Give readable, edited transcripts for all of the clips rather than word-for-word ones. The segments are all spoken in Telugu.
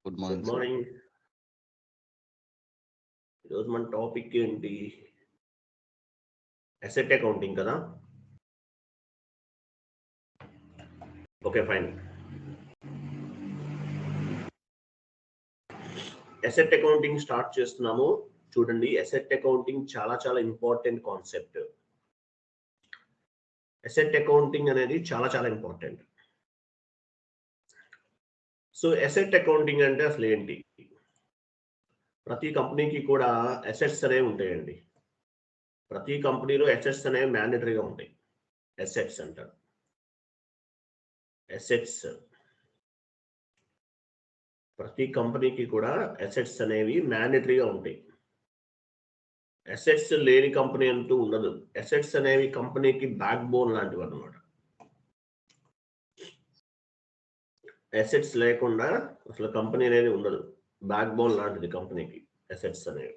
Good morning good morning. ఈరోజు మన టాపిక్ ఏంటి? అసెట్ అకౌంటింగ్ కదా. Okay fine. Asset accounting start చేస్తున్నాము. చూడండి, అసెట్ అకౌంటింగ్ చాలా చాలా ఇంపార్టెంట్ కాన్సెప్ట్. అసెట్ అకౌంటింగ్ అనేది చాలా చాలా ఇంపార్టెంట్. సో అసెట్ అకౌంటింగ్ అంటే అసలు ఏంటి? ప్రతి కంపెనీకి కూడా అసెట్స్ అనేవి ఉంటాయండి. ప్రతి కంపెనీలో అసెట్స్ అనేవి మ్యాండేటరీగా ఉంటాయి. అసెట్స్ అంటారు. అసెట్స్ ప్రతి కంపెనీకి కూడా అసెట్స్ అనేవి మ్యాండేటరీగా ఉంటాయి. అసెట్స్ లేని కంపెనీ అంటూ ఉండదు. అసెట్స్ అనేవి కంపెనీకి బ్యాక్ బోన్ లాంటివి అన్నమాట. అసెట్స్ లేకుండా అసలు కంపెనీ అనేది ఉండదు. బ్యాక్ బోన్ లాంటిది కంపెనీకి అసెట్స్ అనేవి.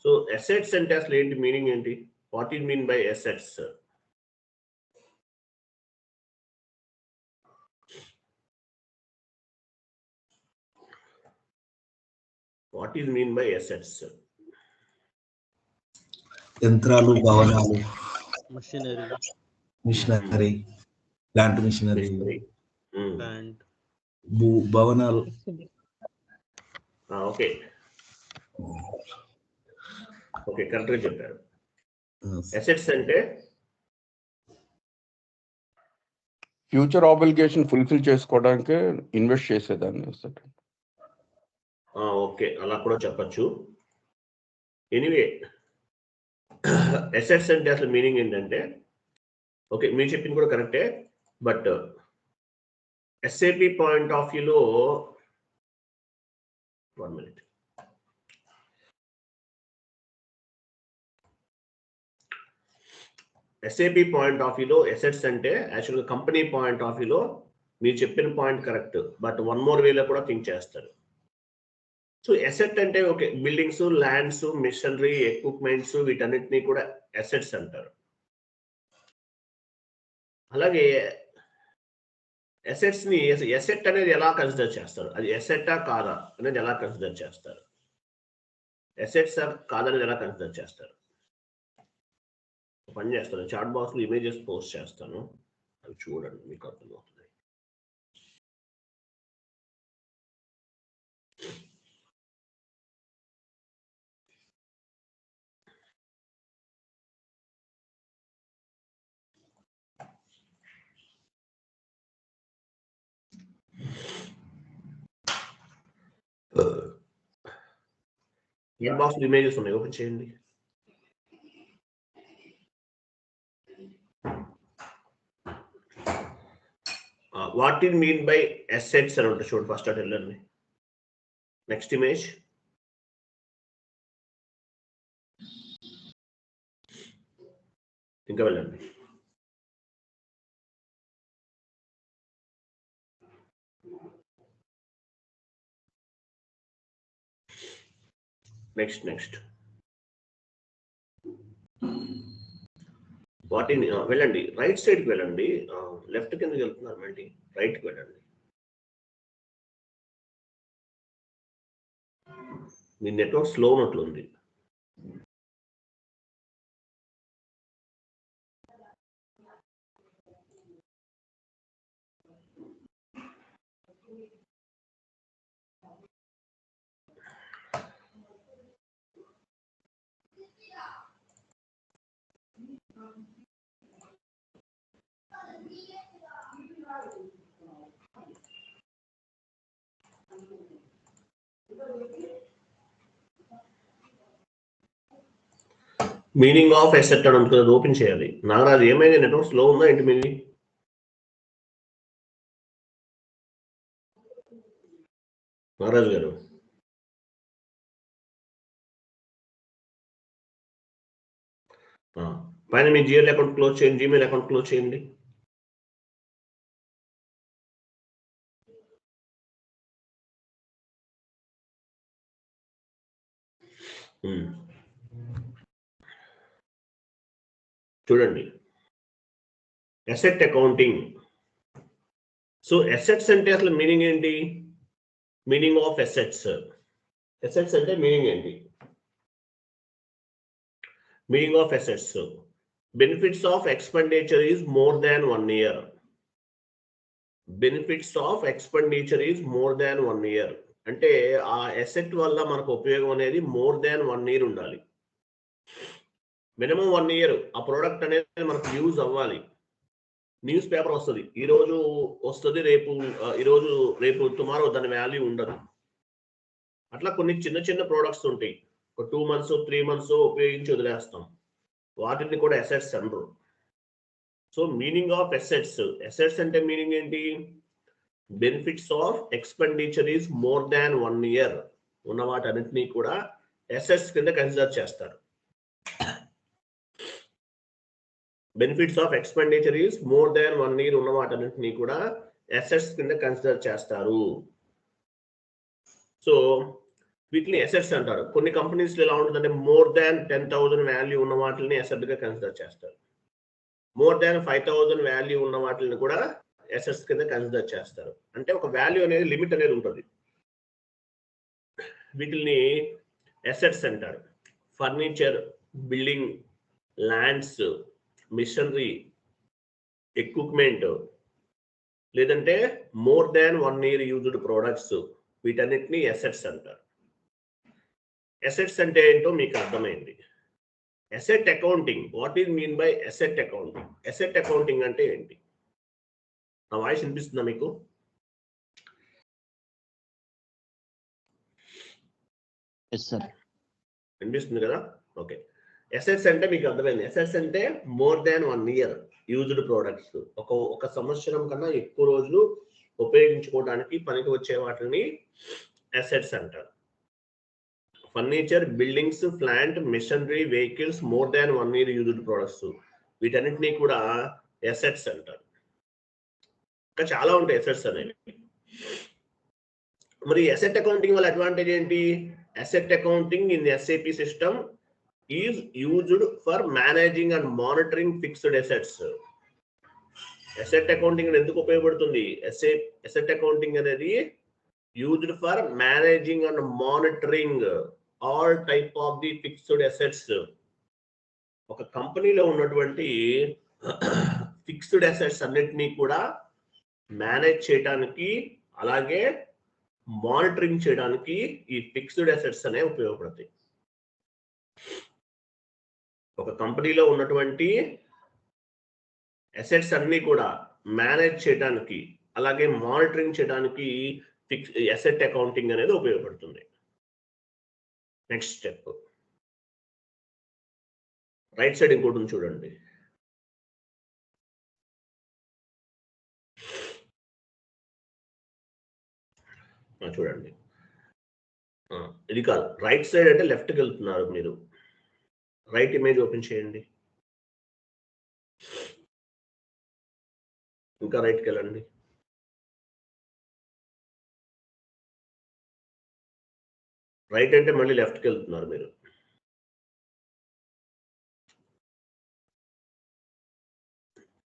సో అసెట్స్ అంటే అసలు ఏంటి, మీనింగ్ ఏంటి? What is mean by assets? What is mean by assets? యంత్రాలు, భవనాలు, మిషనరీ, ప్లాంట్ మిషనరీ, భవనాలు. ఓకే ఓకే, కరెక్ట్గా చెప్పారు. అసెట్స్ అంటే ఫ్యూచర్ ఆబ్లిగేషన్ ఫుల్ఫిల్ చేసుకోవడానికి ఇన్వెస్ట్ చేసేదాన్ని అసెట్. ఓకే, అలా కూడా చెప్పచ్చు. ఎనీవే, అసెట్స్ అంటే అసలు మీనింగ్ ఏంటంటే, ఓకే మీరు చెప్పింది కూడా కరెక్టే, బట్ ఎస్ఏపి పాయింట్ ఆఫ్ వ్యూలో 1 minute. ఎస్ఏపి పాయింట్ ఆఫ్ వ్యూలో అసెట్స్ అంటే యాక్చువల్గా కంపెనీ పాయింట్ ఆఫ్ వ్యూలో మీరు చెప్పిన point correct, but one more వేలో కూడా థింక్ చేస్తారు. సో అసెట్ అంటే okay, buildings, lands, machinery, equipments, వీటన్నిటినీ కూడా అసెట్స్ అంటారు. అలాగే అసెట్స్ ని అసెట్ అనేది ఎలా కన్సిడర్ చేస్తారు? అది అసెట్టా కాదా అనేది ఎలా కన్సిడర్ చేస్తారు? అసెట్స్ కాదనేది ఎలా కన్సిడర్ చేస్తారు? పని చేస్తాను, చాట్ బాక్స్ లో ఇమేజెస్ పోస్ట్ చేస్తాను, అవి చూడండి, మీకు అర్థమవుతుంది. చాట్ బాక్స్ లో ఇమేజెస్ ఉన్నాయి, ఓపెన్ చేయండి. What is mean by assets అని ఉంటుంది చూడండి, ఫస్ట్ అటు వెళ్ళండి. Next image. ఇంకా వెళ్ళండి. నెక్స్ట్ వాటిని వెళ్ళండి, రైట్ సైడ్కి వెళ్ళండి. లెఫ్ట్ కిందకి వెళ్తున్నారు, మళ్ళీ రైట్కి వెళ్ళండి. మీ నెట్వర్క్ స్లో ఉన్నట్లుంది. మీనింగ్ ఆఫ్ అసెట్ అని ఉంటుంది, అది ఓపెన్ చేయాలి. నాగరాజు ఏమైంది, నెట్వర్క్ స్లో ఉందా ఏంటి మీది? నాగరాజు గారు పైన మీ జిమెయిల్ అకౌంట్ క్లోజ్ చేయండి, జీమెయిల్ అకౌంట్ క్లోజ్ చేయండి. చూడండి, అసెట్ అకౌంటింగ్ సో అసెట్స్ అంటే అసలు మీనింగ్ ఏంటి? మీనింగ్ ఆఫ్ అసెట్స్ అంటే మీనింగ్ ఏంటి? Meaning of assets, benefits of expenditure is more than 1 year. Benefits of expenditure is more than 1 year అంటే ఆ అసెట్ వల్ల మనకు ఉపయోగం అనేది మోర్ దాన్ 1 year ఉండాలి. మినిమం 1 year ఆ ప్రోడక్ట్ అనేది మనకు యూజ్ అవ్వాలి. న్యూస్ పేపర్ వస్తుంది, ఈ రోజు వస్తుంది, రేపు టుమారో దాని వాల్యూ ఉండదు. అట్లా కొన్ని చిన్న చిన్న ప్రోడక్ట్స్ ఉంటాయి, ఒక 2 months 3 months ఉపయోగించి వదిలేస్తాం, వాటిని కూడా అసెట్స్ అంటారు. సో మీనింగ్ ఆఫ్ అసెట్స్ అంటే మీనింగ్ ఏంటి? Benefits of expenditure is more than 1 year ఉన్న వాటన్నిటినీ కూడా అసెట్స్ కింద కన్సిడర్ చేస్తారు. Benefits of expenditure is more than 1 year ఉన్న వాటన్నిటినీ కూడా అసెట్స్ కింద కన్సిడర్ చేస్తారు. సో వీటిని అసెట్స్ అంటారు. కొన్ని కంపెనీస్ ఎలా ఉంటుందంటే మోర్ దాన్ 10,000 వాల్యూ ఉన్న వాటిని అసెట్ గా కన్సిడర్ చేస్తారు. మోర్ దాన్ 5,000 వాల్యూ ఉన్న వాటిని కూడా అసెట్స్ కింద కన్సిడర్ చేస్తారు. అంటే ఒక వాల్యూ అనేది లిమిట్ అనేది ఉంటుంది, వీటిని అసెట్స్ అంటారు. Furniture, building, lands, machinery, equipment, లేదంటే more than 1 year used products, వీటన్నిటిని అసెట్స్ అంటారు. అసెట్స్ అంటే ఏంటో మీకు అర్థమైంది. Asset accounting, what is mean by asset accounting? Asset accounting అంటే ఏంటి? నా వాయిస్ వినిపిస్తుందా మీకు? వినిపిస్తుంది కదా? ఓకే. అసెట్స్ అంటే మీకు అర్థమైంది. అసెట్స్ అంటే more than 1 year used products, ఒక సంవత్సరం కన్నా ఎక్కువ రోజులు ఉపయోగించుకోవడానికి పనికి వచ్చే వాటిని అసెట్స్ అంటారు. Furniture, buildings, plant, machinery, vehicles, more than 1 year used products, వీటన్నిటినీ కూడా అసెట్స్ అంటారు. ఇంకా చాలా ఉంటాయి అసెట్స్ అనేవి. మరి అసెట్ అకౌంటింగ్ వల్ల అడ్వాంటేజ్ ఏంటి? Asset accounting in SAP system is used for managing and monitoring fixed assets. Asset accounting ఎందుకు ఉపయోగపడుతుంది? అసెట్ అకౌంటింగ్ అనేది used for managing and monitoring all type of the fixed assets. ఒక కంపెనీలో ఉన్నటువంటి ఫిక్స్డ్ అసెట్స్ అన్నిటినీ కూడా మేనేజ్ చేయడానికి, అలాగే మానిటరింగ్ చేయడానికి ఈ ఫిక్స్డ్ అసెట్స్ అనేవి ఉపయోగపడతాయి. ఒక కంపెనీలో ఉన్నటువంటి అసెట్స్ అన్ని కూడా మేనేజ్ చేయడానికి, అలాగే మానిటరింగ్ చేయడానికి అసెట్ అకౌంటింగ్ అనేది ఉపయోగపడుతుంది. నెక్స్ట్ స్టెప్, రైట్ సైడ్ ఇంకోటి చూడండి. చూడండి, ఇది కాదు, రైట్ సైడ్ అంటే లెఫ్ట్కి వెళ్తున్నారు మీరు. రైట్ ఇమేజ్ ఓపెన్ చేయండి, ఇంకా రైట్కి వెళ్ళండి. రైట్ అంటే మళ్ళీ లెఫ్ట్కి వెళ్తున్నారు మీరు.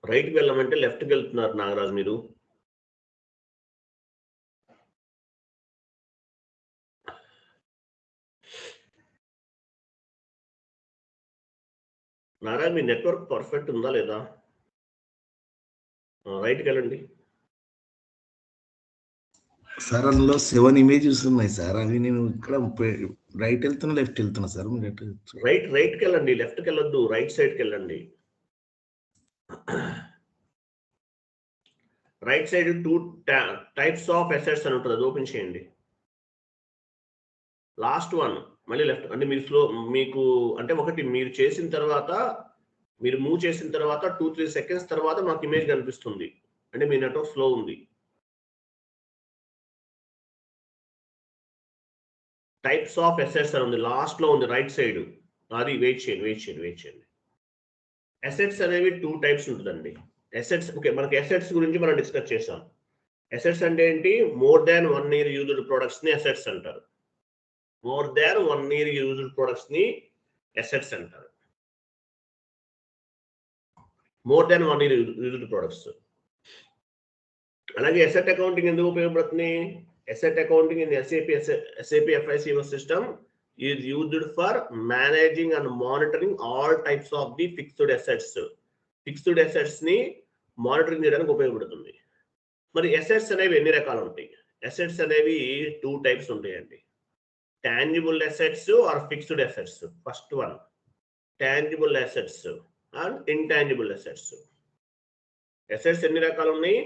రైట్కి వెళ్ళమంటే లెఫ్ట్కి వెళ్తున్నారు నాగరాజ్ మీరు. నారాయణ, మీ నెట్వర్క్ పర్ఫెక్ట్ ఉందా లేదా? రైట్కి వెళ్ళండి. సార్ అందులో 7 ఇమేజెస్ ఉన్నాయి సార్, అవి నేను ఇక్కడ రైట్ వెళ్తున్నా, లెఫ్ట్ వెళ్తున్నా సార్. రైట్కి వెళ్ళండి, లెఫ్ట్కి వెళ్ళొద్దు, రైట్ సైడ్కి వెళ్ళండి. Right side 2 types of assets అని ఉంటుంది, అది ఓపెన్ చేయండి. లాస్ట్ వన్ మళ్ళీ లెఫ్ట్ అంటే మీకు అంటే ఒకటి మీరు చేసిన తర్వాత, మీరు మూవ్ చేసిన తర్వాత 2-3 seconds తర్వాత మాకు ఇమేజ్ కనిపిస్తుంది, అంటే మీ నెట్వర్క్ స్లో ఉంది. టైప్స్ ఆఫ్ అసెట్స్ అని ఉంది, లాస్ట్ లో ఉంది రైట్ సైడ్. అది వెయిట్ చేయండి. అసెట్స్ అనేవి 2 types ఉంటుందండి. అసెట్స్, ఓకే, మనకి అసెట్స్ గురించి మనం డిస్కస్ చేసాం. అసెట్స్ అంటే ఏంటి? More than 1 year used products ని అసెట్స్ అంటారు. More than 1 year used products ని అసెట్స్ అంటారు. More than 1 year used products. అలాగే అసెట్ అకౌంటింగ్ ఎందుకు ఉపయోగపడుతుంది? Asset accounting in SAP FICO system is used for managing and monitoring all types of the fixed assets. Fixed assets ని మానిటరింగ్ చేయడానికి ఉపయోగపడుతుంది. మరి అసెట్స్ అనేవి ఎన్ని రకాలు ఉంటాయి? అసెట్స్ అనేవి 2 టైప్స్ ఉంటాయండి. Tangible assets or fixed assets. First one tangible assets and intangible assets. Assets ఎన్ని రకాలు ఉన్నాయి?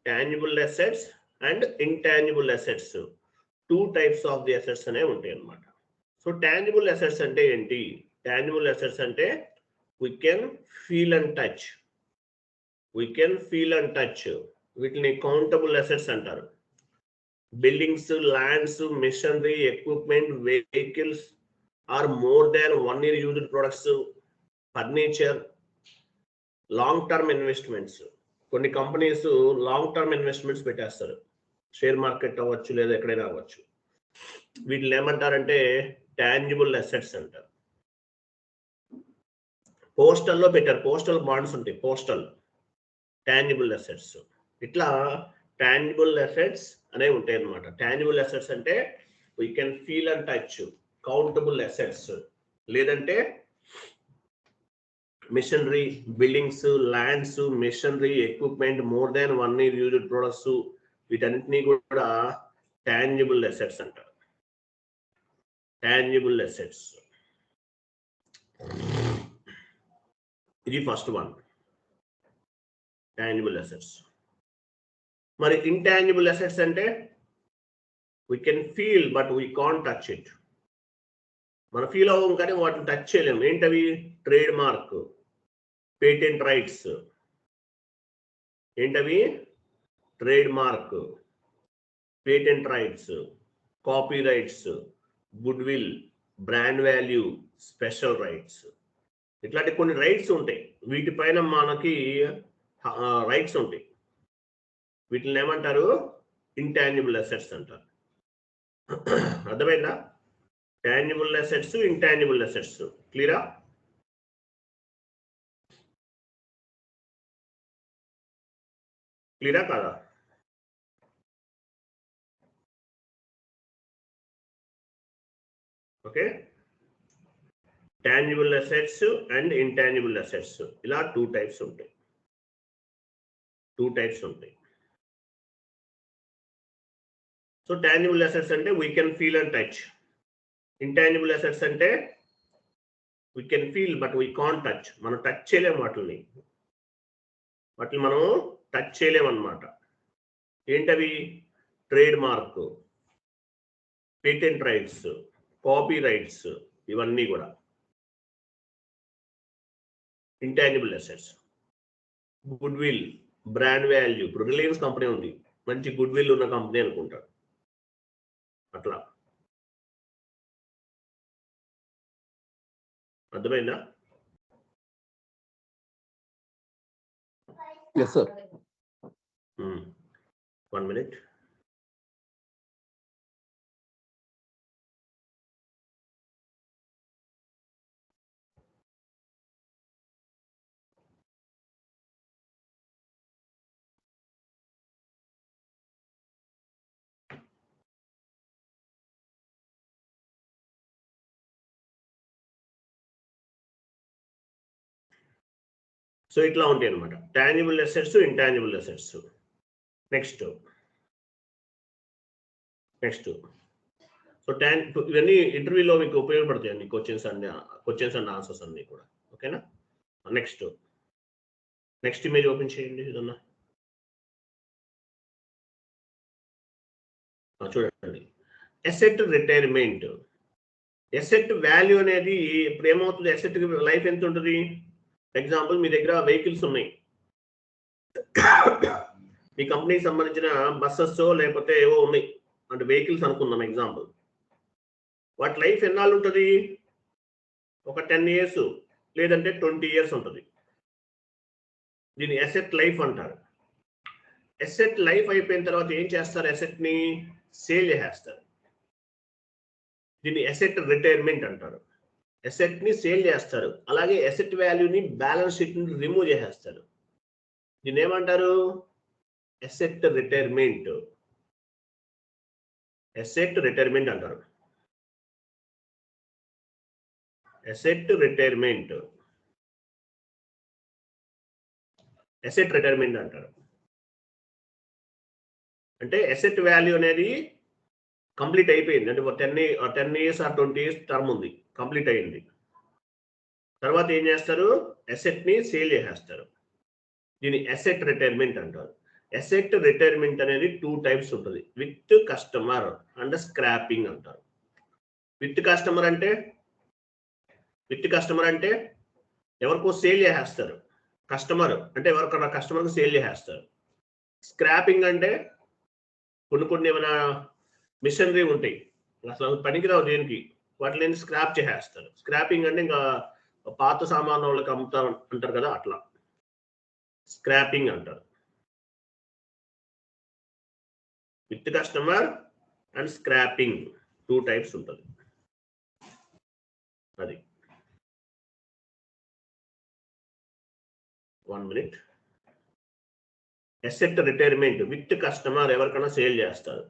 Tangible assets and intangible assets. 2 types of the assets అనేవి ఉంటాయి అన్నమాట. సో టాంజిబుల్ అసెట్స్ అంటే ఏంటి? టాంజిబుల్ అసెట్స్ అంటే we can feel and touch. వీటిని కౌంటబుల్ అసెట్స్ అంటారు. Buildings, lands, machinery, equipment, vehicles or more than 1 year used products, furniture, long term investments. కొన్ని కంపెనీస్ లాంగ్ టర్మ్ ఇన్వెస్ట్మెంట్స్ పెట్టేస్తారు. షేర్ మార్కెట్ అవ్వచ్చు లేదా ఎక్కడైనా అవ్వచ్చు. వీటిని ఏమంటారంటే టాంజిబుల్ అసెట్స్ అంటారు. పోస్టల్లో పెట్టారు, పోస్టల్ బాండ్స్ ఉంటాయి, పోస్టల్ టాంజిబుల్ అసెట్స్. ఇట్లా టాంజిబుల్ అసెట్స్ అనేవి ఉంటాయి అన్నమాట. టాంజిబుల్ అసెట్స్ అంటే we can feel and touch. Countable assets లేదంటే machinery, buildings, lands, machinery, equipment, more than 1 year used products, వీటన్నిటినీ కూడా టాంజిబుల్ అసెట్స్ అంటారు. టాంజిబుల్ అసెట్స్ ఇది ఫస్ట్ వన్, టాంజిబుల్ అసెట్స్. మరి ఇంటాంజిబుల్ అసెట్స్ అంటే we can feel but we can't touch it. మనం ఫీల్ అవ్వం కానీ వాటిని టచ్ చేయలేము. ఏంటవి? Trade mark, patent rights. ఏంటవి? Trade mark, patent rights, copy rights, good will, brand value, special rights. ఇట్లాంటి కొన్ని రైట్స్ ఉంటాయి. వీటిపైన మనకి రైట్స్ ఉంటాయి. వీటిని ఏమంటారు? ఇంటాంజిబుల్ అసెట్స్ అంటారు. అర్థమైందా? Tangible assets, intangible assets. క్లియరా? క్లియరా కాదా? Okay. Tangible assets and intangible assets ఇలా 2 టైప్స్ ఉంటాయి. 2 టైప్స్ ఉంటాయి. సో టాంజిబుల్ అసెట్స్ అంటే we can feel and touch. Intangible assets అంటే we can feel but we can't touch. మనం టచ్ చేయలేము వాటిని మనం టచ్ చేయలేము అన్నమాట. ఏంటవి? Trade mark, patent rights, copy rights, ఇవన్నీ కూడా intangible assets. Good will, brand value. ఇప్పుడు రిలయన్స్ కంపెనీ ఉంది, మంచి గుడ్ విల్ ఉన్న కంపెనీ అనుకుంటారు. అట్లా అర్థమైందా? Yes, sir. 1 minute. సో ఇట్లా ఉంటాయి అనమాట tangible assets, intangible assets. Next so ఇవన్నీ ఇంటర్వ్యూలో మీకు ఉపయోగపడతాయి అన్ని క్వశ్చన్స్ అండ్ ఆన్సర్స్ అన్ని కూడా. ఓకేనా? నెక్స్ట్ ఇమేజ్ ఓపెన్ చేయండి. ఏదన్నా చూడండి. Asset retirement. అసెట్ వాల్యూ అనేది ఇప్పుడు ఏమవుతుంది? అసెట్ లైఫ్ ఎంత ఉంటుంది? ఎగ్జాంపుల్, మీ దగ్గర వెహికల్స్ ఉన్నాయి, మీ కంపెనీకి సంబంధించిన బస్సెస్ లేకపోతే ఏవో ఉన్నాయి అంటే వెహికల్స్ అనుకుందాం ఎగ్జాంపుల్. వాటి లైఫ్ ఎన్నాళ్ళు ఉంటుంది? ఒక 10 years లేదంటే 20 years ఉంటుంది. దీన్ని అసెట్ లైఫ్ అంటారు. అసెట్ లైఫ్ అయిపోయిన తర్వాత ఏం చేస్తారు? అసెట్ని సేల్ చేసేస్తారు. దీన్ని అసెట్ రిటైర్మెంట్ అంటారు. అసెట్ని సేల్ చేస్తారు. అలాగే అసెట్ వాల్యూని బ్యాలెన్స్ షీట్ నుండి రిమూవ్ చేసేస్తారు. దీన్ని ఏమంటారు? Asset retirement. అసెట్ రిటైర్మెంట్ అంటారు. అసెట్ రిటైర్మెంట్, అసెట్ రిటైర్మెంట్ అంటారు. అంటే అసెట్ వాల్యూ అనేది కంప్లీట్ అయిపోయింది. అంటే 10 years or 20 years టర్మ్ ఉంది, కంప్లీట్ అయింది. తర్వాత ఏం చేస్తారు, అసెట్ ని సేల్ చేసేస్తారు. దీన్ని అసెట్ రిటైర్మెంట్ అంటారు. అసెట్ రిటైర్మెంట్ అనేది 2 types ఉంటుంది. విత్ కస్టమర్ అండ్ స్క్రాపింగ్ అంటారు. విత్ కస్టమర్ అంటే ఎవరికో సేల్ చేసేస్తారు. కస్టమర్ అంటే ఎవరికన్నా కస్టమర్కి సేల్ చేసేస్తారు. స్క్రాపింగ్ అంటే కొన్ని ఏమైనా మిషనరీ ఉంటాయి, అసలు పనికిరావు దేనికి, వాటిని స్క్రాప్ చేసేస్తారు. స్క్రాపింగ్ అంటే ఇంకా పాత సామాన్ వాళ్ళకి అమ్ముతారు అంటారు కదా, అట్లా స్క్రాపింగ్ అంటారు. With customer and scrapping 2 types ఉంటుంది. అది 1 minute. Asset retirement with customer ఎవరికైనా సేల్ చేస్తారు.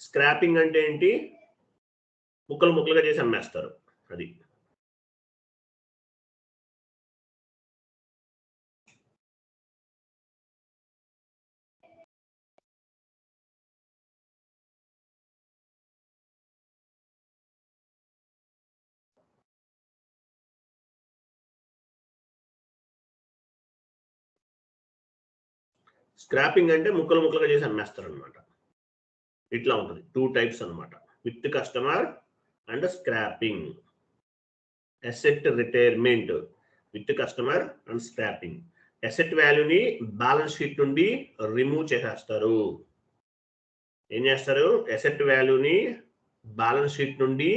స్క్రాపింగ్ అంటే ఏంటి, ముక్కలుగా చేసి అమ్మేస్తారు. అది స్క్రాపింగ్ అంటే ముక్కలుగా చేసి అమ్మేస్తారు అనమాట. ఇట్లా ఉంటుంది. 2 types అనమాట, with customer and scrapping. Asset retirement with customer and scrapping. Asset వాల్యూని బ్యాలెన్స్ షీట్ నుండి రిమూవ్ చేసేస్తారు. ఏం చేస్తారు, అసెట్ వాల్యూని బ్యాలెన్స్ షీట్ నుండి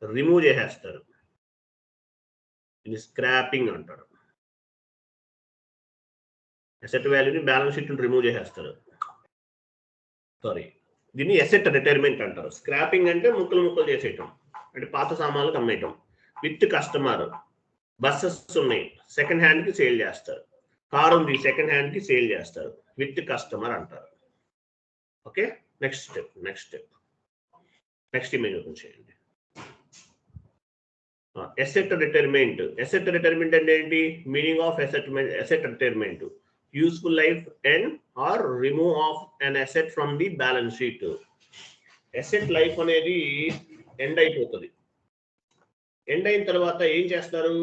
రిమూవ్ చేసేస్తారు. ఇది స్క్రాపింగ్ అంటారు. అసెట్ వాల్యూని బ్యాలెన్స్ షీట్ నుండి రిమూవ్ చేసేస్తారు. సారీ, దీన్ని అసెట్ రిటైర్మెంట్ అంటారు. స్క్రాపింగ్ అంటే ముక్కలు చేసేయటం, అంటే పాత సామాన్లకు అమ్మేయటం. విత్ కస్టమర్, బస్సెస్ ఉన్నాయి, సెకండ్ హ్యాండ్ కి సేల్ చేస్తారు. కార్ ఉంది, సెకండ్ హ్యాండ్ కి సేల్ చేస్తారు. విత్ కస్టమర్ అంటారు. ఓకే, నెక్స్ట్ ఇమేజ్ ఓపెన్ చేయండి. Asset retirement. అసెట్ రిటైర్మెంట్ అంటే ఏంటి, meaning of asset retirement, useful life and or remove of an asset from the balance sheet. Asset life అనేది ఎండ్ అయిపోతుంది. ఎండ్ అయిన తర్వాత ఏం చేస్తారు,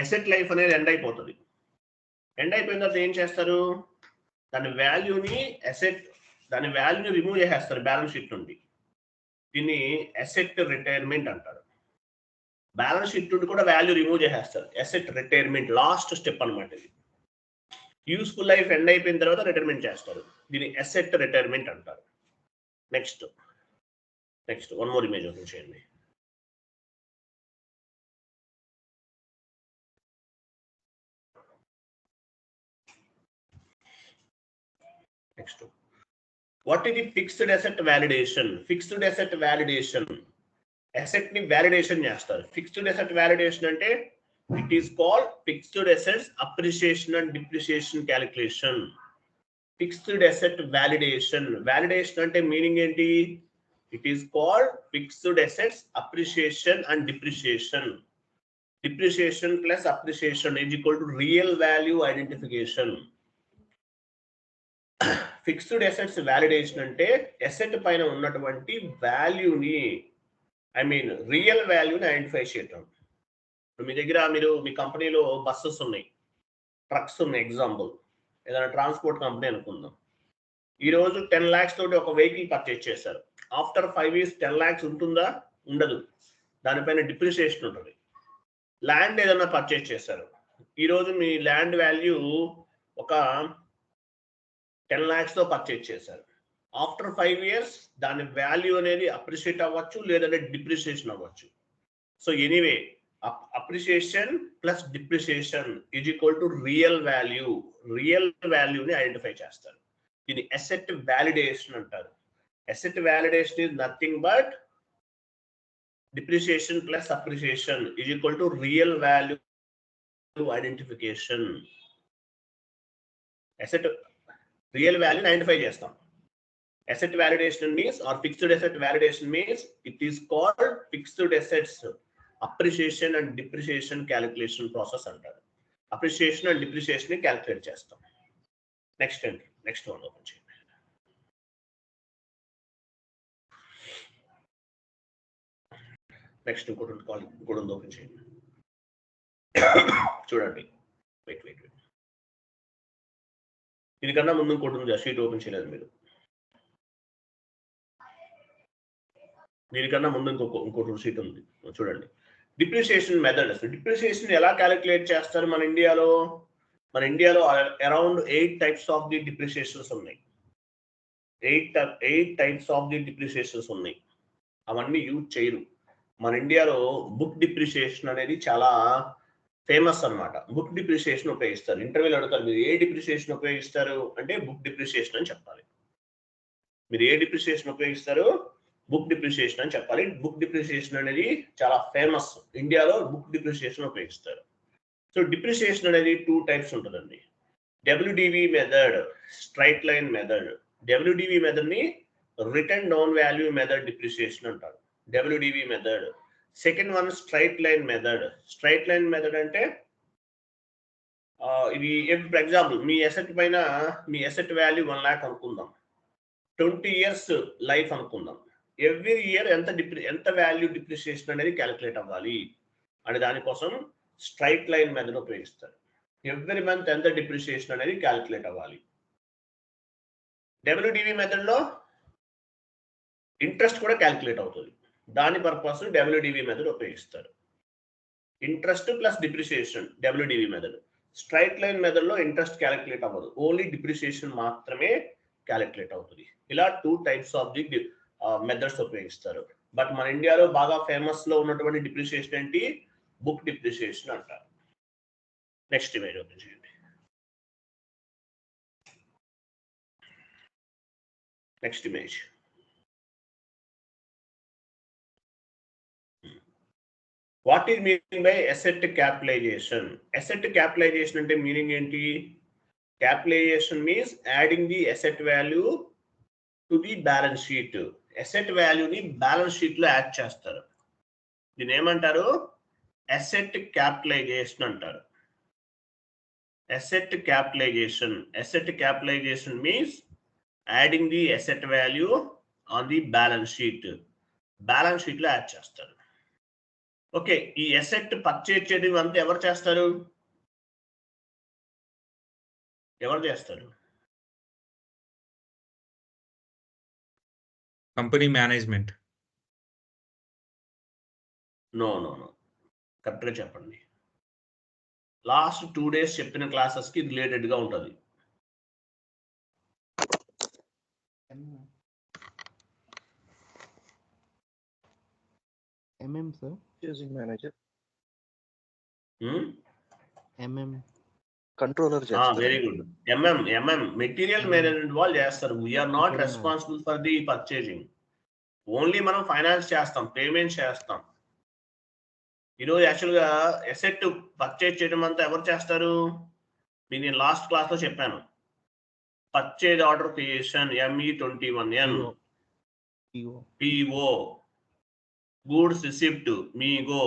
అసెట్ లైఫ్ అనేది ఎండ్ అయిపోతుంది. ఎండ్ అయిపోయిన తర్వాత ఏం చేస్తారు, దాని వాల్యూని రిమూవ్ చేసేస్తారు బ్యాలెన్స్ షీట్ నుండి. దీన్ని అసెట్ రిటైర్మెంట్ అంటారు. బ్యాలెన్స్ షీట్ నుండి కూడా వాల్యూ రిమూవ్ చేసేస్తారు. అసెట్ రిటైర్మెంట్ లాస్ట్ స్టెప్ అనమాట ఇది. యూస్ఫుల్ లైఫ్ ఎండ్ అయిపోయిన తర్వాత రిటైర్మెంట్ చేస్తారు. దీన్ని అసెట్ రిటైర్మెంట్ అంటారు. నెక్స్ట్ 1 more ఇమేజ్ ఓపెన్ చేయండి. Next, what is the fixed asset validation? Fixed asset validation, asset ని వాలిడేషన్ చేస్తారు. ఫిక్స్డ్ అసెట్ వాలిడేషన్ అంటే it is called fixed assets appreciation and depreciation calculation. Fixed asset validation. Validation అంటే మీనింగ్ ఏంటి, it is called fixed assets appreciation and depreciation. Depreciation plus appreciation is equal to real value identification. Fixed assets validation అంటే అసెట్ పైన ఉన్నటువంటి వాల్యూని, రియల్ వాల్యూని ఐడెంటిఫై చేయటం. మీ దగ్గర మీ కంపెనీలో బస్సెస్ ఉన్నాయి, ట్రక్స్ ఉన్నాయి. ఎగ్జాంపుల్, ఏదైనా ట్రాన్స్పోర్ట్ కంపెనీ అనుకుందాం. ఈరోజు 10 lakhs తోటి ఒక వెహికల్ పర్చేజ్ చేశారు. ఆఫ్టర్ 5 years 10 lakhs ఉంటుందా? ఉండదు. దానిపైన డిప్రిసియేషన్ ఉంటుంది. ల్యాండ్ ఏదైనా పర్చేజ్ చేశారు. ఈరోజు మీ ల్యాండ్ వాల్యూ ఒక 10 lakhs తో పర్చేజ్ చేశారు. ఆఫ్టర్ 5 years దాని వాల్యూ అనేది అప్రిషియేట్ అవ్వచ్చు, లేదంటే డిప్రిసియేషన్ అవ్వచ్చు. So anyway, appreciation plus depreciation is equal to real value. Real వాల్యూని ఐడెంటిఫై చేస్తారు. దీన్ని అసెట్ వాలిడేషన్ అంటారు. Asset validation is nothing but depreciation plus appreciation is equal to real value identification. Asset real వాల్యూని ఐడెంటిఫై చేస్తాం. Asset validation means, or fixed asset validation means, it is called fixed assets appreciation and depreciation calculation process అంటారు. Appreciation and depreciation ని క్యాలిక్యులేట్ చేస్తాం. నెక్స్ట్ వన్ ఓపెన్ చేయండి. నెక్స్ట్ ఇంకోటి ఓపెన్ చేయండి. చూడండి, వెయిట్ దీనికన్నా ముందు ఇంకోటి ఉంది, షీట్ ఓపెన్ చేయలేదు మీరు. దీనికన్నా ముందు ఇంకోటి షీట్ ఉంది, చూడండి. Depreciation method. డిప్రిసియేషన్ ఎలా క్యాలిక్యులేట్ చేస్తారు మన ఇండియాలో? అరౌండ్ 8 టైప్స్ ఆఫ్ ది డిప్రిసియేషన్స్ ఉన్నాయి. 8 టైప్స్ ఆఫ్ ది డిప్రిసియేషన్స్ ఉన్నాయి. అవన్నీ యూజ్ చేయరు. మన ఇండియాలో బుక్ డిప్రిసియేషన్ అనేది చాలా ఫేమస్ అన్నమాట. బుక్ డిప్రిసియేషన్ ఉపయోగిస్తారు. ఇంటర్వ్యూలో అడుగుతారు, మీరు ఏ డిప్రిసియేషన్ ఉపయోగిస్తారు అంటే బుక్ డిప్రిసియేషన్ అని చెప్పాలి. మీరు ఏ డిప్రిసియేషన్ ఉపయోగిస్తారు? బుక్ డిప్రిసియేషన్ అని చెప్పాలి. బుక్ డిప్రిసియేషన్ అనేది చాలా ఫేమస్. ఇండియాలో బుక్ డిప్రిసియేషన్ ఉపయోగిస్తారు. సో డిప్రిసియేషన్ అనేది 2 టైప్స్ ఉంటుందండి. WDV method, straight line method. WDV method ని written down value method depreciation అంటారు. WDV method. Second one straight line method. Straight line method అంటే ఇది ఫర్ ఎగ్జాంపుల్, మీ అసెట్ వాల్యూ 1 lakh అనుకుందాం. 20 years లైఫ్ అనుకుందాం. ఎవ్రీ ఇయర్ ఎంత వాల్యూ డిప్రిసియేషన్ అనేది క్యాలిక్యులేట్ అవ్వాలి అనే దానికోసం స్ట్రైట్ లైన్ మెథడ్ ఉపయోగిస్తారు. ఎవ్రీ మంత్ ఎంత డిప్రిసియేషన్ అనేది క్యాలిక్యులేట్ అవ్వాలి. డబ్ల్యూడివి మెథడ్ లో ఇంట్రెస్ట్ కూడా క్యాలిక్యులేట్ అవుతుంది. దాని పర్పస్ డబ్ల్యూడివి మెథడ్ ఉపయోగిస్తారు. Interest plus depreciation WDV method. Straight line method లో ఇంట్రెస్ట్ క్యాలిక్యులేట్ అవ్వదు, ఓన్లీ డిప్రిసియేషన్ మాత్రమే క్యాలిక్యులేట్ అవుతుంది. ఇలా 2 టైప్స్ ఆఫ్ ది మెథడ్స్ ఉపయోగిస్తారు. బట్ మన ఇండియాలో బాగా ఫేమస్ లో ఉన్నటువంటి డిప్రిసియేషన్ ఏంటి? బుక్ డిప్రిసియేషన్ అంటారు. నెక్స్ట్ ఇమేజ్ ఓపెన్ చేయండి. Next image. What is meaning by asset capitalisation? Asset capitalisation అంటే మీనింగ్ ఏంటి? Capitalisation means adding the asset value to the balance sheet. Asset వాల్యూని బ్యాలెన్స్ షీట్ లో యాడ్ చేస్తారు. దీని ఏమంటారు? అసెట్ క్యాపిటలైజేషన్ అంటారు. Asset capitalisation. Asset capitalisation means adding the asset value on the balance sheet. Balance sheet లో యాడ్ చేస్తారు. ఓకే, ఈ అసెట్ పర్చేజ్ చేయడం అంతా ఎవరు చేస్తారు? Company management. నో, కరెక్ట్గా చెప్పండి. లాస్ట్ 2 days చెప్పిన క్లాసెస్ కి రిలేటెడ్ గా ఉంటుంది. MM sir. Purchasing manager. MM. Controller చేస్తారు. Very good. MM material management వాళ్ళు చేస్తారు. We're not responsible for the purchasing. Only మనం ఫైనాన్స్ చేస్తాం, పేమెంట్ చేస్తాం. ఈరోజు యాక్చువల్గా అసెట్ పర్చేజ్ చేయడం అంతా ఎవరు చేస్తారు? నేను లాస్ట్ క్లాస్ లో చెప్పాను. Purchase order creation ME21N, PO, goods receipt MIGO,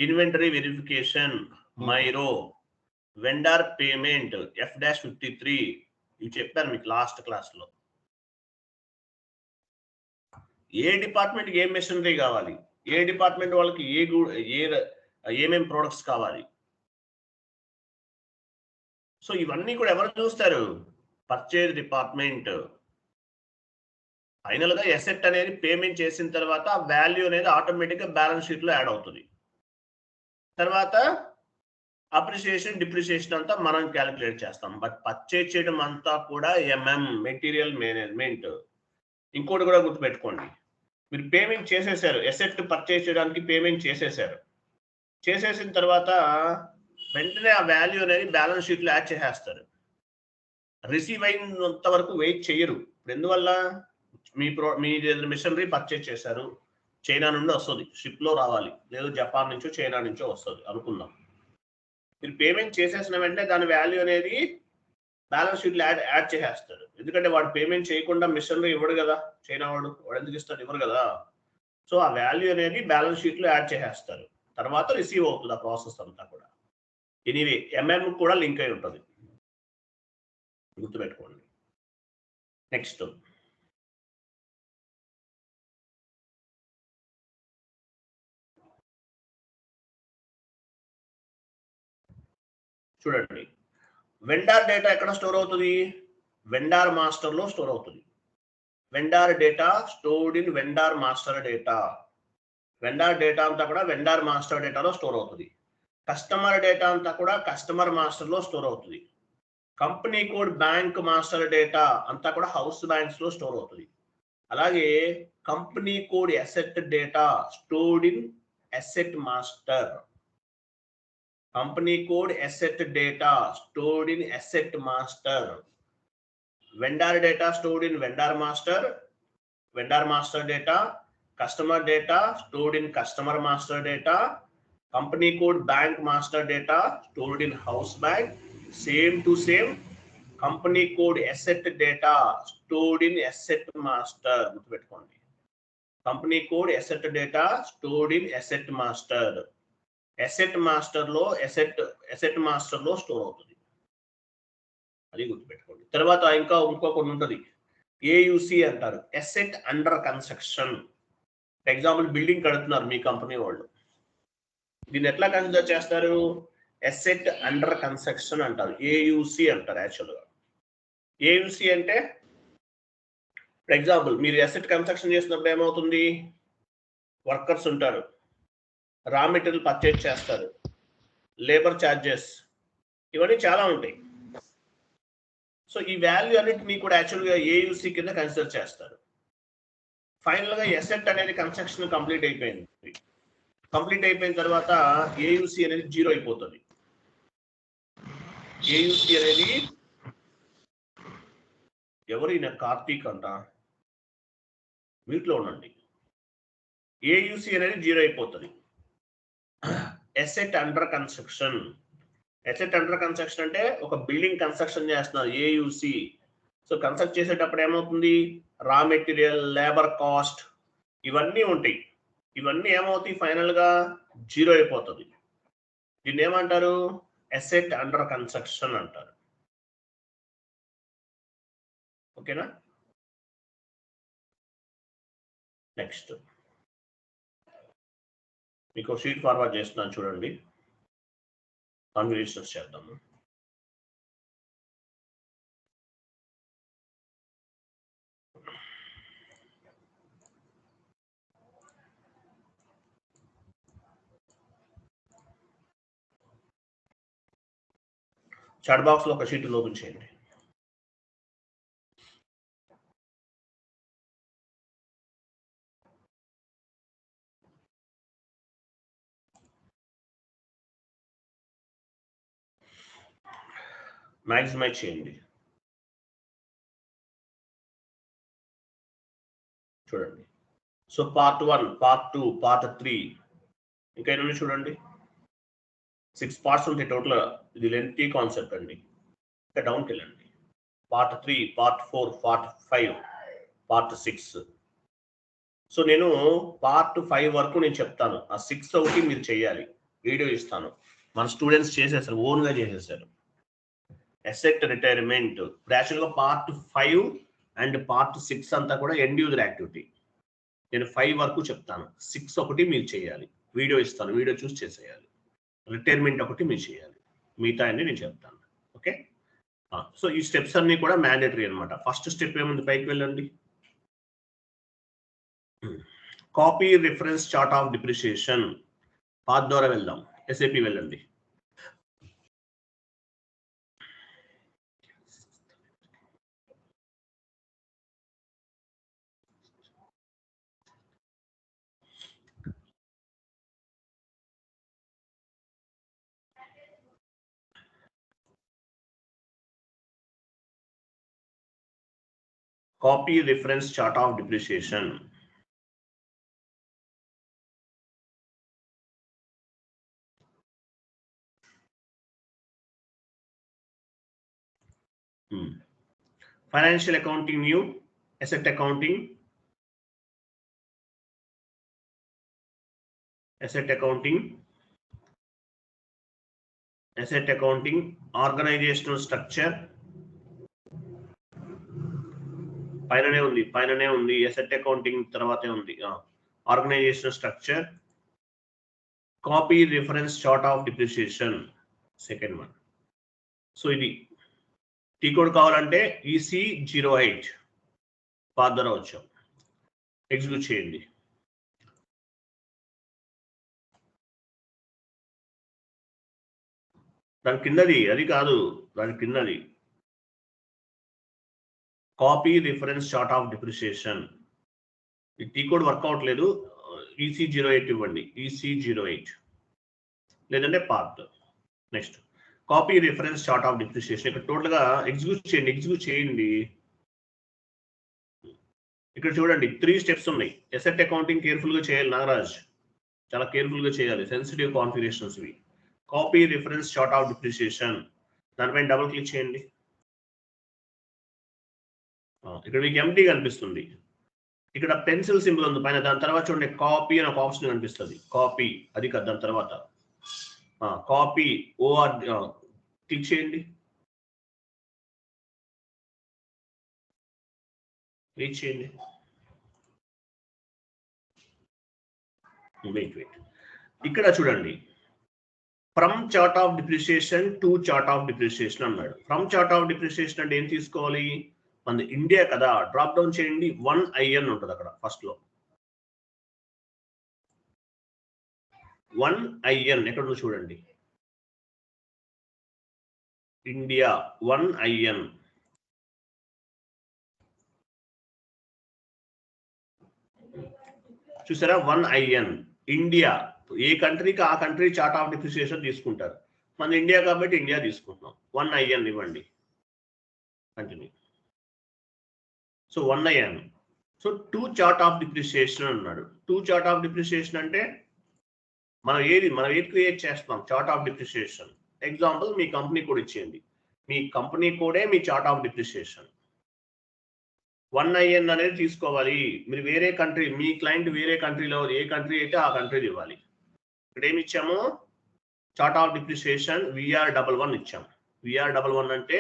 inventory verification MIRO, vendor payment F-53. ఇవి చెప్పాను మీకు లాస్ట్ క్లాస్ లో. ఏ డిపార్ట్మెంట్కి ఏ మెషినరీ కావాలి, ఏ డిపార్ట్మెంట్ వాళ్ళకి ఏమేం ప్రొడక్ట్స్ కావాలి. సో ఇవన్నీ కూడా ఎవరు చూస్తారు? Purchase department. ఫైనల్ గా అసెట్ అనేది పేమెంట్ చేసిన తర్వాత వాల్యూ అనేది ఆటోమేటిక్ గా బ్యాలెన్స్ షీట్ లో యాడ్ అవుతుంది. తర్వాత అప్రిసియేషన్, డిప్రిసియేషన్ అంతా మనం క్యాలిక్యులేట్ చేస్తాం. బట్ పర్చేజ్ చేయడం అంతా కూడా MM మెటీరియల్ మేనేజ్మెంట్. ఇంకోటి కూడా గుర్తుపెట్టుకోండి, మీరు పేమెంట్ చేసేసారు, అసెట్ పర్చేజ్ చేయడానికి పేమెంట్ చేసేసారు. చేసేసిన తర్వాత వెంటనే ఆ వాల్యూ అనేది బ్యాలెన్స్ షీట్ లో యాడ్ చేసేస్తారు. రిసీవ్ అయినంత వరకు వెయిట్ చేయరు. ఎందువల్ల? మీ మిషనరీ పర్చేజ్ చేశారు, చైనా నుండి వస్తుంది, షిప్లో రావాలి, లేదు జపాన్ నుంచో చైనా నుంచో వస్తుంది అనుకుందాం. మీరు పేమెంట్ చేసేసిన వెంటనే దాని వాల్యూ అనేది బ్యాలెన్స్ షీట్లో యాడ్ చేసేస్తాడు. ఎందుకంటే వాడు పేమెంట్ చేయకుండా మిషన్లో ఇవ్వడు కదా, చైనా వాడు ఎందుకు ఇస్తాడు, ఇవ్వరు కదా. సో ఆ వాల్యూ అనేది బ్యాలెన్స్ షీట్లో యాడ్ చేసేస్తారు, తర్వాత రిసీవ్ అవుతుంది ఆ ప్రాసెస్ అంతా కూడా. ఎనీవే ఎంఎం కూడా లింక్ అయి ఉంటుంది, గుర్తుపెట్టుకోండి. నెక్స్ట్ చూడండి, వెండార్ డేటా ఎక్కడ స్టోర్ అవుతుంది, వెండార్ మాస్టర్లో స్టోర్ అవుతుంది. Vendor data stored in vendor master data. Vendor data అంతా కూడా వెండార్ మాస్టర్ డేటాలో స్టోర్ అవుతుంది. కస్టమర్ డేటా అంతా కూడా కస్టమర్ మాస్టర్లో స్టోర్ అవుతుంది. Company code bank master data అంతా కూడా హౌస్ బ్యాంక్స్ లో స్టోర్ అవుతుంది. అలాగే company code asset data stored in asset master. Company code asset data stored in asset master. Vendor data stored in vendor master data. Customer data stored in customer master data. Company code bank master data stored in house bank. Same to same company code asset data stored in asset master. గుర్తుపెట్టుకోండి, company code asset data stored in asset master. Asset master లో అసెట్ మాస్టర్ లో స్టోర్ అవుతుంది, అది గుర్తుపెట్టుకోండి. తర్వాత ఇంకొకటి ఉంటుంది, ఏయుసి అంటారు, asset under construction. Example building కడుతున్నారు మీ కంపెనీ వాళ్ళు, దీన్ని ఎట్లా కన్సిడర్ చేస్తారు, అసెట్ అండర్ కన్స్ట్రక్షన్ అంటారు, ఏయుసి అంటారు. యాక్చువల్గా ఏయుసి అంటే ఫర్ ఎగ్జాంపుల్ మీరు అసెట్ కన్స్ట్రక్షన్ చేసినప్పుడు ఏమవుతుంది, వర్కర్స్ ఉంటారు, రా మెటీరియల్ పర్చేజ్ చేస్తారు, లేబర్ ఛార్జెస్, ఇవన్నీ చాలా ఉంటాయి. సో ఈ వాల్యూ అన్నిటిని కూడా యాక్చువల్గా ఏయుసి కింద కన్సిడర్ చేస్తారు. ఫైనల్గా అసెట్ అనేది కన్స్ట్రక్షన్ కంప్లీట్ అయిపోయింది. కంప్లీట్ అయిపోయిన తర్వాత ఏయుసి అనేది 0 అయిపోతుంది. ఏయుసి అనేది ఎవరు, ఈయన కార్తీక్ అంట, మీట్లో ఉండండి. ఏయుసి అనేది 0 అయిపోతుంది. Asset under construction. Asset under construction అంటే ఒక బిల్డింగ్ కన్స్ట్రక్షన్ చేస్తున్నారు, ఏయుసి. సో కన్స్ట్రక్ట్ చేసేటప్పుడు ఏమవుతుంది, రా మెటీరియల్, లేబర్ కాస్ట్, ఇవన్నీ ఉంటాయి. ఇవన్నీ ఏమవుతాయి, ఫైనల్ గా 0 అయిపోతుంది. దీన్ని ఏమంటారు, అసెట్ అండర్ కన్స్ట్రక్షన్ అంటారు. ఓకేనా. నెక్స్ట్ మీకు షీట్ ఫార్వర్డ్ చేస్తున్నాను చూడండి, కాన్ఫిగరేషన్స్ చేద్దాము. చాట్ బాక్స్ లో ఒక షీట్ ఓపెన్ చేయండి. మ్యాక్సిమైజ్ చేయండి. చూడండి, సో పార్ట్ 1, పార్ట్ 2, పార్ట్ 3, ఇంకా ఎన్ని చూడండి, 6 పార్ట్స్ ఉంటాయి టోటల్. ఇది లెంతీ కాన్సెప్ట్ అండి. ఇంకా డౌన్కి వెళ్ళండి, part 3, part 4, part 5, part 6. So నేను పార్ట్ 5 వరకు నేను చెప్తాను, ఆ 6 ఒకటి మీరు చేయాలి, వీడియో ఇస్తాను. మన స్టూడెంట్స్ చేసేసారు, ఓన్గా చేసేసారు. అసెట్ రిటైర్మెంట్ యాక్చువల్గా పార్ట్ 5 అండ్ పార్ట్ 6 అంతా కూడా ఎండ్ యూజర్ యాక్టివిటీ. నేను 5 వరకు చెప్తాను, 6 ఒకటి మీరు చేయాలి, వీడియో ఇస్తాను, వీడియో చూసి చేసేయాలి. రిటైర్మెంట్ ఒకటి మీరు చేయాలి, మిగతా అన్ని నేను చెప్తాను. ఓకే. సో ఈ స్టెప్స్ అన్ని కూడా మ్యాండేటరీ అనమాట. ఫస్ట్ స్టెప్ ఏముంది, పైకి వెళ్ళండి, copy reference chart of depreciation. Path ద్వారా వెళ్దాం, ఎస్ఏపి వెళ్ళండి. Copy reference chart of depreciation. Financial accounting new, asset accounting, organisational structure పైననే ఉంది. అసెట్ అకౌంటింగ్ తర్వాతే ఉంది. Organisational structure, copy reference chart of depreciation second one. So ఇది టీ కోడ్ కావాలంటే EC08 పాత్ ద్వారా వచ్చాం. ఎగ్జిక్యూట్ చేయండి. దాని కిందది అది కాదు, దాని కిందది copy reference chart of depreciation. ఈ టీ కోడ్ వర్క్ అవట్లేదు. EC08 ఇవ్వండి. EC08 లేదంటే path. Next copy reference chart of depreciation. ఇక్కడ టోటల్ గా ఎగ్జిక్యూట్ చేయండి. ఇక్కడ చూడండి 3 స్టెప్స్ ఉన్నాయి. అసెట్ అకౌంటింగ్ కేర్ఫుల్ గా చేయాలి నాగరాజ్, చాలా కేర్ఫుల్ గా చేయాలి. సెన్సిటివ్ కాన్ఫిగరేషన్స్ ఇవి. Copy reference chart of depreciation దానిపైన డబుల్ క్లిక్ చేయండి. ఇక్కడ మీకు ఎంటీ కనిపిస్తుంది. ఇక్కడ పెన్సిల్ సింబల్ ఉంది పైన. దాని తర్వాత చూడండి కాపీ అని ఒక ఆప్షన్ కనిపిస్తుంది. కాపీ అది కాదు, దాని తర్వాత కాపీ OR క్లిక్ చేయండి. వెయిట్ ఇక్కడ చూడండి, from chart of depreciation to chart of depreciation అన్నాడు. ఫ్రమ్ చార్ట్ ఆఫ్ డిప్రిసియేషన్ అంటే ఏం తీసుకోవాలి? మన ఇండియా కదా, డ్రాప్ డౌన్ చేయండి. 1IN ఉంటుంది అక్కడ ఫస్ట్ లో. 1IN ఎక్కడ చూడండి, ఇండియా 1IN. చూసారా? 1IN India. ఏ కంట్రీకి ఆ కంట్రీ చార్ట్ ఆఫ్ డిప్రిసియేషన్ తీసుకుంటారు. మన ఇండియా కాబట్టి ఇండియా తీసుకుంటున్నాం. 1IN ఇవ్వండి. Continue. So 1IN. So 2 chart of depreciation అన్నాడు. 2 చార్ట్ ఆఫ్ డిప్రిసియేషన్ అంటే మనం ఏది క్రియేట్ చేస్తాం? Chart of depreciation. Example me company code ఇచ్చేయండి. మీ కంపెనీ కోడే మీ చార్ట్ ఆఫ్ డిప్రిసియేషన్. 1IN అనేది తీసుకోవాలి. మీరు వేరే కంట్రీ, మీ క్లయింట్ వేరే కంట్రీలో ఏ కంట్రీ అయితే ఆ కంట్రీది ఇవ్వాలి. ఇక్కడ ఏమి ఇచ్చాము? చార్ట్ ఆఫ్ డిప్రిసియేషన్ VR11 ఇచ్చాము. VR11 అంటే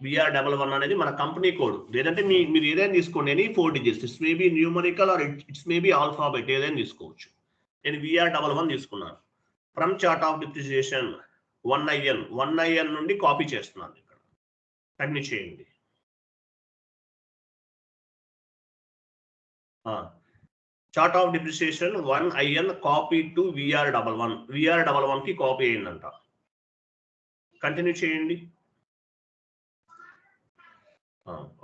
VR11 అనేది మన కంపెనీ కోడ్. లేదంటే మీరు ఏదైనా తీసుకోండి. Any 4 digits. It's maybe numerical or it's maybe alphabet, ఏదైనా తీసుకోవచ్చు. నేను VR11 తీసుకున్నాను. From chart of depreciation 1IN నుండి కాపీ చేస్తున్నాను. ఇక్కడ కంటిన్యూ చేయండి. Chart of depreciation 1IN copy to VR11 కి కాపీ అయిందంట. కంటిన్యూ చేయండి.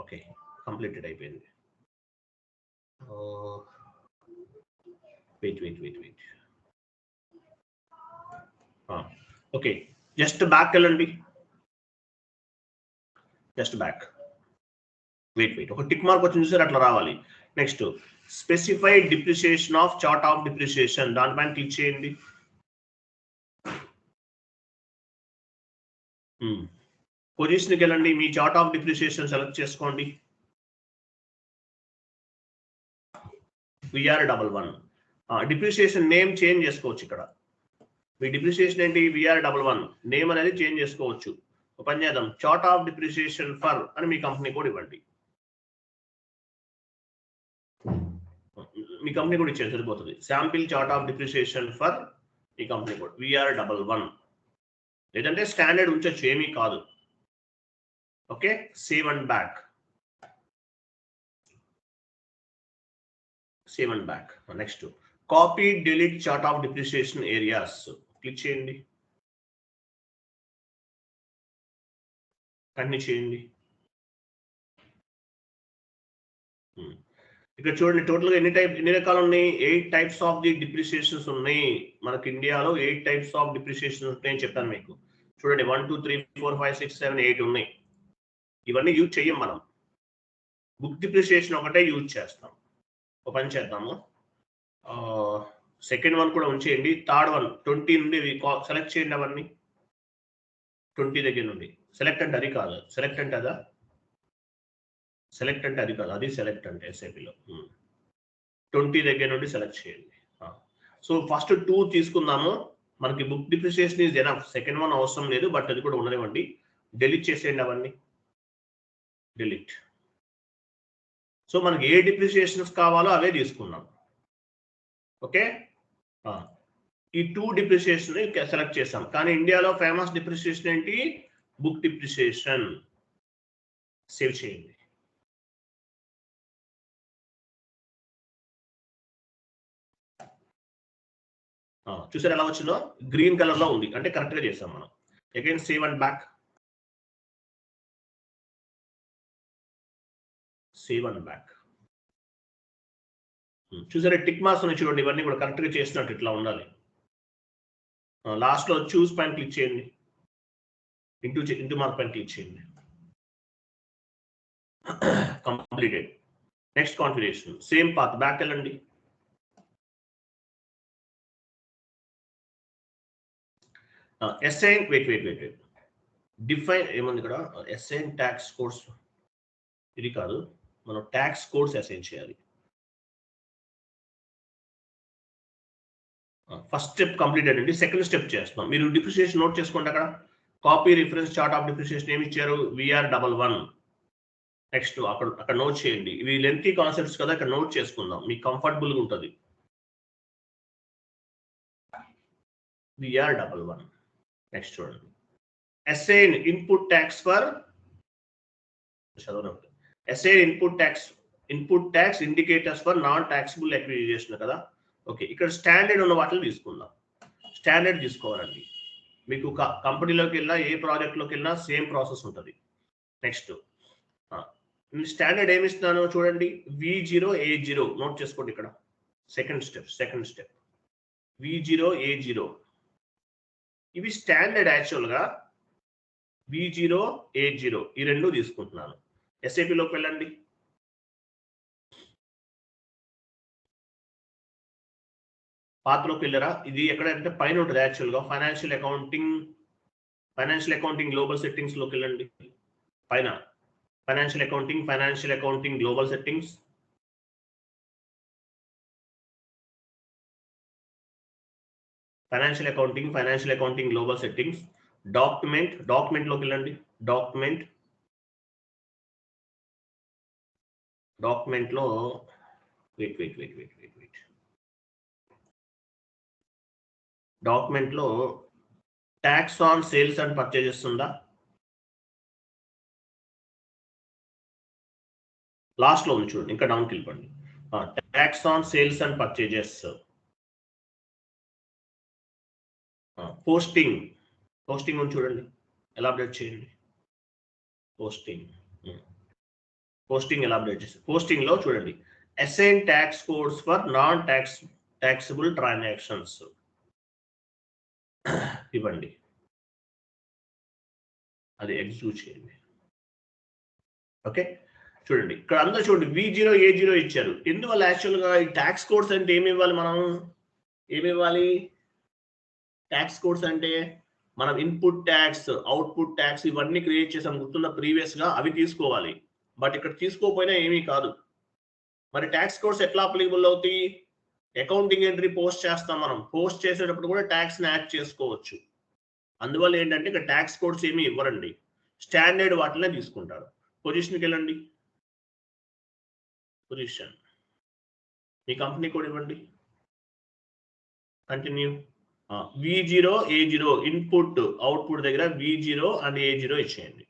ఓకే, కంప్లీటెడ్ అయిపోయింది. వెయిట్. ఓకే, జస్ట్ బ్యాక్ వెళ్ళండి. Just back. వెయిట్. ఒక టిక్ మార్క్ వచ్చి చూసారు, అట్లా రావాలి. Next specified depreciation of chart of depreciation దానిపైన క్లిక్ చేయండి. పొజిషన్కి వెళ్ళండి. మీ చార్ట్ ఆఫ్ డిప్రిసియేషన్ సెలెక్ట్ చేసుకోండి. VR11. డిప్రిసియేషన్ నేమ్ చేంజ్ చేసుకోవచ్చు. ఇక్కడ మీ డిప్రిసియేషన్ ఏంటి? VR11 నేమ్ అనేది చేంజ్ చేసుకోవచ్చు. ఓపెన్ చేద్దాం. చార్ట్ ఆఫ్ డిప్రిసియేషన్ ఫర్ అని మీ కంపెనీ కోడ్ ఇవ్వండి. మీ కంపెనీ కోడ్ ఇచ్చేది సరిపోతుంది. Sample chart of depreciation for me company code VR11. లేదంటే స్టాండర్డ్ ఉంచొచ్చు, ఏమీ కాదు. Okay, save and back. Next copy delete chart of depreciation areas click చేయండి. కంటిన్యూ చేయండి. ఇక్కడ చూడండి, టోటల్గా ఎన్ని రకాలు ఉన్నాయి? 8 types ఆఫ్ ది డిప్రిసియేషన్స్ ఉన్నాయి. మనకి ఇండియాలో 8 types ఆఫ్ డిప్రిసియేషన్స్ ఉంటాయని చెప్పాను మీకు. చూడండి 1 2 3 4 5 6 7 8 ఉన్నాయి. ఇవన్నీ యూజ్ చెయ్యం మనం. బుక్ డిప్రిసియేషన్ ఒకటే యూజ్ చేస్తాం. ఒక పని చేద్దాము. సెకండ్ వన్ కూడా ఉంచేయండి. థర్డ్ వన్ 20 నుండి సెలెక్ట్ చేయండి. అవన్నీ 20 దగ్గర నుండి సెలెక్ట్ అంటే అది కాదు, సెలెక్ట్ అంటే అదా, సెలెక్ట్ అంటే అది కాదు, అది సెలెక్ట్ అంటే ఎస్ఐపిలో 20 దగ్గర నుండి సెలెక్ట్ చేయండి. సో ఫస్ట్ 2 తీసుకుందాము. మనకి book depreciation is enough, second one అవసరం లేదు, బట్ అది కూడా ఉండనివ్వండి. డెలీట్ చేసేయండి అవన్నీ, డిలీట్. సో మనకి ఏ డిప్రిసియేషన్స్ కావాలో అవే తీసుకున్నాం. ఓకే, ఈ 2 డిప్రిసియేషన్ సెలెక్ట్ చేసాం. కానీ ఇండియాలో ఫేమస్ డిప్రిసియేషన్ ఏంటి? Book depreciation. సేవ్ చేయండి. చూసారు ఎలా వచ్చిందో? గ్రీన్ కలర్ లో ఉంది, అంటే కరెక్ట్ గా చేసాం మనం. Again save and back, save and back. చూసారా టిక్ మార్క్స్ ఉన్నాయి చూడండి, ఇవన్నీ కూడా కరెక్ట్ గా చేసినట్టు ఇట్లా ఉండాలి. లాస్ట్ లో చూస్ పైన క్లిక్ చేయండి, ఇంటూ మార్క్ పైన క్లిక్ చేయండి. Completed. Next configuration, same path, back వెళ్ళండి. అసైన్ వెయిట్ డిఫైన్ ఏముంది ఇక్కడ? అసైన్ ట్యాక్స్ కోడ్స్, ఇది కాదు, మనం ట్యాక్స్ కోడ్స్ అసైన్ చేయాలి. ఫస్ట్ స్టెప్ కంప్లీటెడ్ అండి. సెకండ్ స్టెప్ చేస్తున్నాం. మీరు డిప్రిసియేషన్ నోట్ చేసుకోండి. అక్కడ copy reference chart of depreciation ఏమి ఇచ్చారు? VR11. నెక్స్ట్ అక్కడ నోట్ చేయండి. ఇవి లెంతీ కాన్సెప్ట్స్ కదా, ఇక్కడ నోట్ చేసుకుందాం, మీకు కంఫర్టబుల్గా ఉంటుంది. VR11. నెక్స్ట్ చూడండి, assign input tax for assign input tax indicators for non taxable acquisition కదా. ఓకే, ఇక్కడ స్టాండర్డ్ ఉన్న వాటిని తీసుకుందాం. స్టాండర్డ్ తీసుకోవాలండి. మీకు కంపెనీలోకి వెళ్ళినా ఏ ప్రాజెక్ట్లోకి వెళ్ళినా సేమ్ ప్రాసెస్ ఉంటుంది. నెక్స్ట్ స్టాండర్డ్ ఏమి ఇస్తున్నానో చూడండి, V0A0 నోట్ చేసుకోండి. ఇక్కడ సెకండ్ స్టెప్ V0A0. ఇవి స్టాండర్డ్. యాక్చువల్గా V0A0 ఈ రెండు తీసుకుంటున్నాను. ఎస్ఐపిలోకి వెళ్ళండి. పాత్రలోకి వెళ్ళరా? ఇది ఎక్కడంటే పైన ఉంటుంది. యాక్చువల్గా ఫైనాన్షియల్ అకౌంటింగ్ గ్లోబల్ సెట్టింగ్స్ లోకి వెళ్ళండి. పైన financial accounting global settings. Financial accounting global settings. Document లోకి వెళ్ళండి. డాక్యుమెంట్ లో వెయిట్ డాక్యుమెంట్ లో tax on sales and purchases ఉందా? లాస్ట్ లో ఉంది చూడండి, ఇంకా డౌన్కి వెళ్ళిపోండి. Tax on sales and purchases. Posting ఉంది చూడండి, ఎలా అప్డేట్ చేయండి. పోస్టింగ్ ఎలా అప్డేట్ చేస్తారు? పోస్టింగ్ లో చూడండి, assign tax codes for non taxable transactions ఇవ్వండి. అది ఎగ్జిక్యూట్ చేయండి. ఓకే, చూడండి ఇక్కడ అందరూ చూడండి V0A0 ఇచ్చారు. ఎందువల్ల? యాక్చువల్గా ఈ ట్యాక్స్ కోడ్స్ అంటే ఏమి ఇవ్వాలి? ట్యాక్స్ కోడ్స్ అంటే మనం ఇన్పుట్ ట్యాక్స్, అవుట్పుట్ ట్యాక్స్ ఇవన్నీ క్రియేట్ చేసాం, గుర్తున్న ప్రీవియస్ గా, అవి తీసుకోవాలి. బట్ ఇక్కడ తీసుకోకపోయినా ఏమీ కాదు. మరి ట్యాక్స్ కోడ్స్ ఎట్లా అప్లికబుల్ అవుతాయి? అకౌంటింగ్ ఎంట్రీ పోస్ట్ చేస్తాం. మనం పోస్ట్ చేసేటప్పుడు కూడా ట్యాక్స్ ని యాడ్ చేసుకోవచ్చు. అందువల్ల ఏంటంటే ఇక్కడ ట్యాక్స్ కోడ్స్ ఏమీ ఇవ్వరండి, స్టాండర్డ్ వాటినే తీసుకుంటారు. పొజిషన్కి వెళ్ళండి. పొజిషన్ మీ కంపెనీ కోడ్ ఇవ్వండి. కంటిన్యూ. V0A0 ఇన్పుట్ అవుట్పుట్ దగ్గర V0 and A0 ఇచ్చేయండి.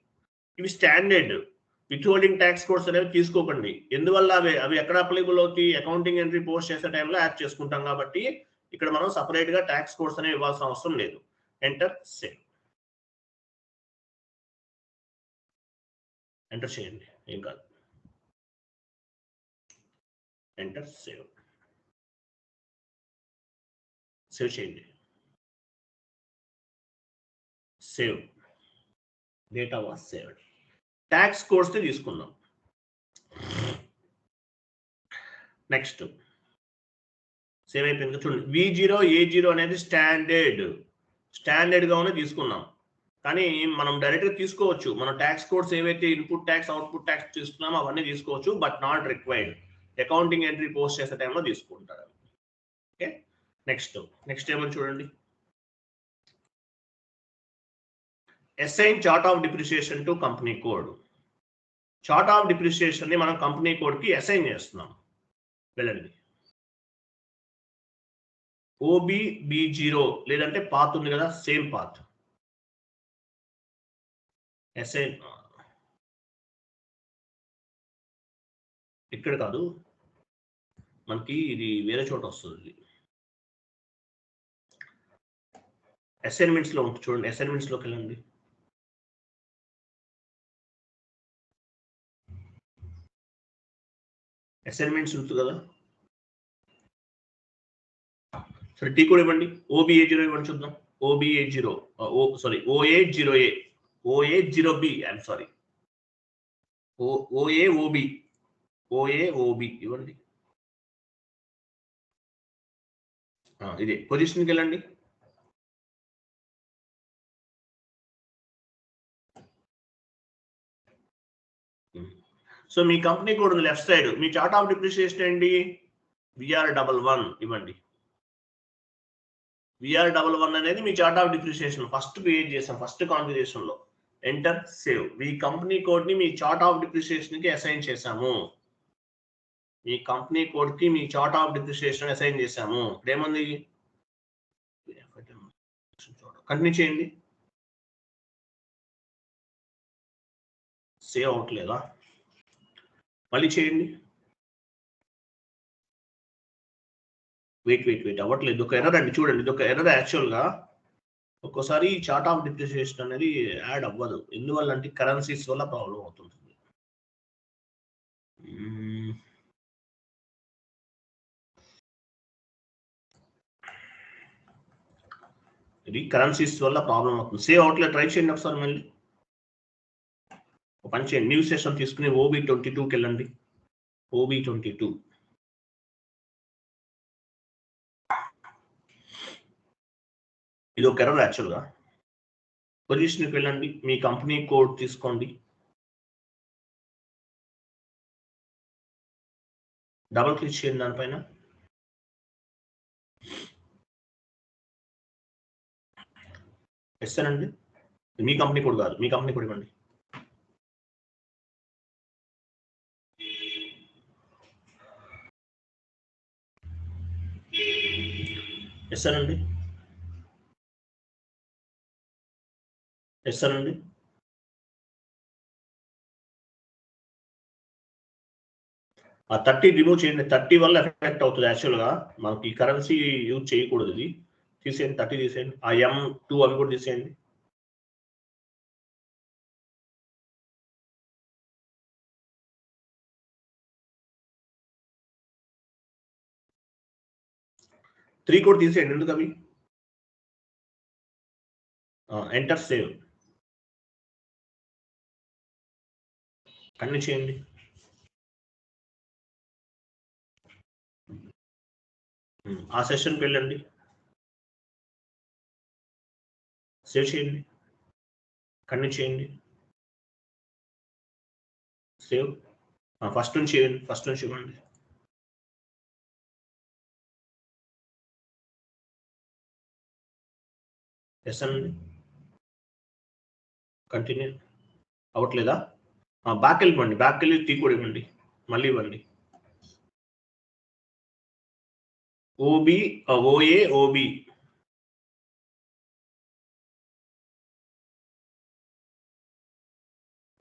ఇవి స్టాండర్డ్. విత్హోల్డింగ్ ట్యాక్స్ కోడ్స్ అనేవి తీసుకోకండి. ఎందువల్ల? అవి ఎక్కడ అప్లికబుల్ అవుతాయి? అకౌంటింగ్ ఎంట్రీ పోస్ట్ చేసే టైంలో యాడ్ చేసుకుంటాం కాబట్టి ఇక్కడ మనం సపరేట్ గా ట్యాక్స్ కోడ్స్ అనేవి ఇవ్వాల్సిన అవసరం లేదు. ఎంటర్ చేయండి, ఏం కాదు. ఎంటర్ సేవ్ చేయండి. Save data was saved. Tax codes తీసుకుందాం. నెక్స్ట్ సేవ్ అయిపోయింది చూడండి. V0A0 అనేది స్టాండర్డ్ గా తీసుకున్నాం. కానీ మనం డైరెక్ట్గా తీసుకోవచ్చు. మనం ట్యాక్స్ కోడ్స్ ఏవైతే ఇన్పుట్ ట్యాక్స్ అవుట్పుట్ ట్యాక్స్ తీసుకున్నామో అవన్నీ తీసుకోవచ్చు, but not required. Accounting entry post చేసే టైంలో తీసుకుంటారు. ఓకే, నెక్స్ట్ ఏమని చూడండి. Assign chart of depreciation to company code. Chart of depreciation ని మనం కంపెనీ కోడ్ కి అసైన్ చేస్తున్నాం. వెళ్ళండి, OBB0 లేదంటే పాత్ ఉంది కదా, సేమ్ పాత్. అసైన్ ఇక్కడ కాదు, మనకి ఇది వేరే చోట వస్తుంది. అసైన్మెంట్స్ లో ఉంటుంది చూడండి, అసైన్మెంట్స్ లోకి వెళ్ళండి. అసైన్మెంట్స్ ఉంటుంది కదా, సరే టీ కూడా ఇవ్వండి. OB80 ఇవ్వండి చూద్దాం. OB80 OA0B, I'm sorry, OAOB ఇవ్వండి. ఇదే పొజిషన్కి వెళ్ళండి. సో మీ కంపెనీ కోడ్ ఉంది లెఫ్ట్ సైడ్. మీ చార్ట్ ఆఫ్ డిప్రిసియేషన్ ఏంటి? VR11 ఇవ్వండి. VR11 అనేది మీ chart of depreciation first create చేసాం, ఫస్ట్ కాన్ఫిగరేషన్ లో. Enter, save. మీ కంపెనీ కోడ్ ని మీ చార్ట్ ఆఫ్ డిప్రిసియేషన్ కి అసైన్ చేసాము. మీ కంపెనీ కోడ్ కి మీ చార్ట్ ఆఫ్ డిప్రిసియేషన్ అసైన్ చేసాము. ఏముంది, కంటిన్యూ చేయండి. సేవ్ అవట్లేదా? మళ్ళీ చేయండి. వెయిట్ అవ్వట్లేదు. ఒక ఎర్రర్ అండి, చూడండి, ఇది ఒక ఎర్రర్. యాక్చువల్గా ఒక్కోసారి చార్ట్ ఆఫ్ డిప్రిసియేషన్ అనేది యాడ్ అవ్వదు. ఎందువల్ల అంటే కరెన్సీస్ వల్ల ప్రాబ్లం అవుతుంది. ఇది కరెన్సీస్ వల్ల ప్రాబ్లం అవుతుంది. సేవ్ అవట్లేదు, ట్రై చేయండి ఒకసారి. మళ్ళీ ఒక పని చేయండి, న్యూ సెషన్ తీసుకుని OB22కి వెళ్ళండి. OB22 ఇది ఒక ఎర్రర్ యాక్చువల్గా. పొజిషన్కి వెళ్ళండి, మీ కంపెనీ కోడ్ తీసుకోండి, డబుల్ క్లిక్ చేయండి దానిపైన. ఇస్తానండి, మీ కంపెనీ కోడ్ కాదు, మీ కంపెనీ కోడ్ ఇవ్వండి. ఇస్తానండి. ఆ 30 రిమూవ్ చేయండి. 30 వల్ల ఎఫెక్ట్ అవుతుంది. యాక్చువల్గా మనకి కరెన్సీ యూజ్ చేయకూడదు. ఇది తీసేయండి, 30 తీసేయండి. ఆ M2 అవి కూడా తీసేయండి. త్రీ కూడా తీసేయండి, ఎందుకు అవి. ఎంటర్, సేవ్, కంటిన్యూ చేయండి. ఆ సెషన్కి వెళ్ళండి, సేవ్ చేయండి, కంటిన్యూ చేయండి, సేవ్. ఫస్ట్ నుంచి ఇవ్వండి. ఎస్ అండి, కంటిన్యూ. అవ్వట్లేదా? బ్యాక్ వెళ్ళిపోండి, బ్యాక్ వెళ్ళి టీ కూడా ఇవ్వండి, మళ్ళీ ఇవ్వండి. OAOB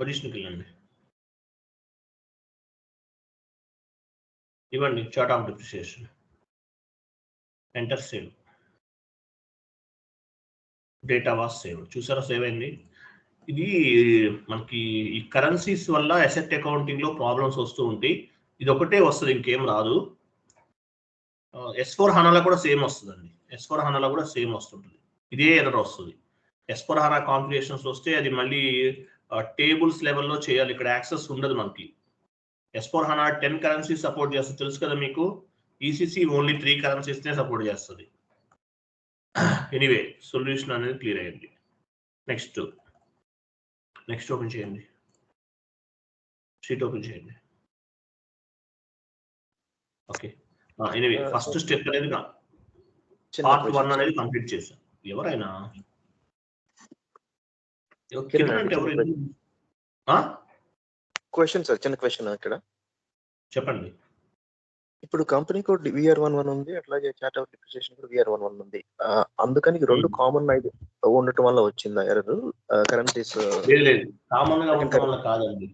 పొజిషన్కి వెళ్ళండి, ఇవ్వండి chart of depreciation. Enter, save. Data was save. చూసారా, సేవ్ అయింది. ఇది మనకి ఈ కరెన్సీస్ వల్ల అసెట్ అకౌంటింగ్ లో ప్రాబ్లమ్స్ వస్తూ ఉంటాయి. ఇది ఒకటే వస్తుంది, ఇంకేం రాదు. S/4HANA కూడా సేమ్ వస్తుందండి. S/4HANA కూడా సేమ్ వస్తుంటుంది, ఇదే ఎర్రర్ వస్తుంది. S/4HANA కాన్ఫిగరేషన్స్ వస్తే అది మళ్ళీ టేబుల్స్ లెవెల్లో చేయాలి. ఇక్కడ యాక్సెస్ ఉండదు మనకి. S/4HANA 10 కరెన్సీస్ సపోర్ట్ చేస్తుంది, తెలుసు కదా మీకు. ECC ఓన్లీ 3 కరెన్సీస్నే సపోర్ట్ చేస్తుంది. ఎనీవే, సొల్యూషన్ అనేది క్లియర్ అయ్యింది. నెక్స్ట్ ఓపెన్ చేయండి, షీట్ ఓపెన్ చేయండి. ఓకే, ఎనివే ఫస్ట్ స్టెప్ అనేది పార్ట్ 1 అనేది కంప్లీట్ చేశాను. ఎవరైనా కిరణ్ అంటే ఎవరు? క్వశ్చన్ సార్, చిన్న క్వశ్చన్ ఇక్కడ చెప్పండి. ఇప్పుడు కంపెనీ కోడ్ VR11 ఉంది, అట్లాగే చార్ట్ ఆఫ్ డిప్రిసియేషన్ కూడా VR11 ఉంది. అందుకని రెండు కామన్ అయితే ఉండటం వల్ల వచ్చిందా ఎర్రర్? కరెన్సీస్ లేదు, కామన్ గా ఉండటం వల్ల కాదండి.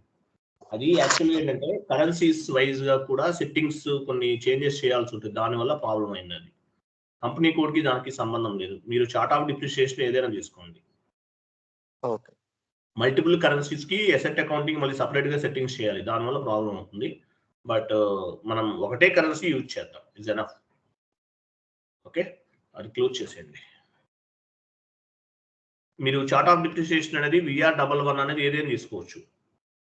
అది యాక్చువల్గా ఏంటంటే కరెన్సీస్ వైజ్ గా కూడా సెట్టింగ్స్ కొన్ని చేంజెస్ చేయాల్సి ఉంటుంది, దానివల్ల ప్రాబ్లం అయింది. అది కంపెనీ కోడ్ కి దానికి సంబంధం లేదు. మీరు చార్ట్ ఆఫ్ డిప్రిసియేషన్ ఏదైనా తీసుకోండి, మల్టిపుల్ కరెన్సీస్ కి అసెట్ అకౌంటింగ్ మళ్ళీ సపరేట్ గా సెట్టింగ్స్ చేయాలి, దానివల్ల ప్రాబ్లం అవుతుంది. బట్ మనం ఒకటే కరెన్సీ యూజ్ చేద్దాం, ఇస్ ఎనఫ్. ఓకే, అది క్లోజ్ చేసేయండి. మీరు చార్ట్ ఆఫ్ డిప్రిసియేషన్ అనేది VR11 అనేది ఏదైనా తీసుకోవచ్చు.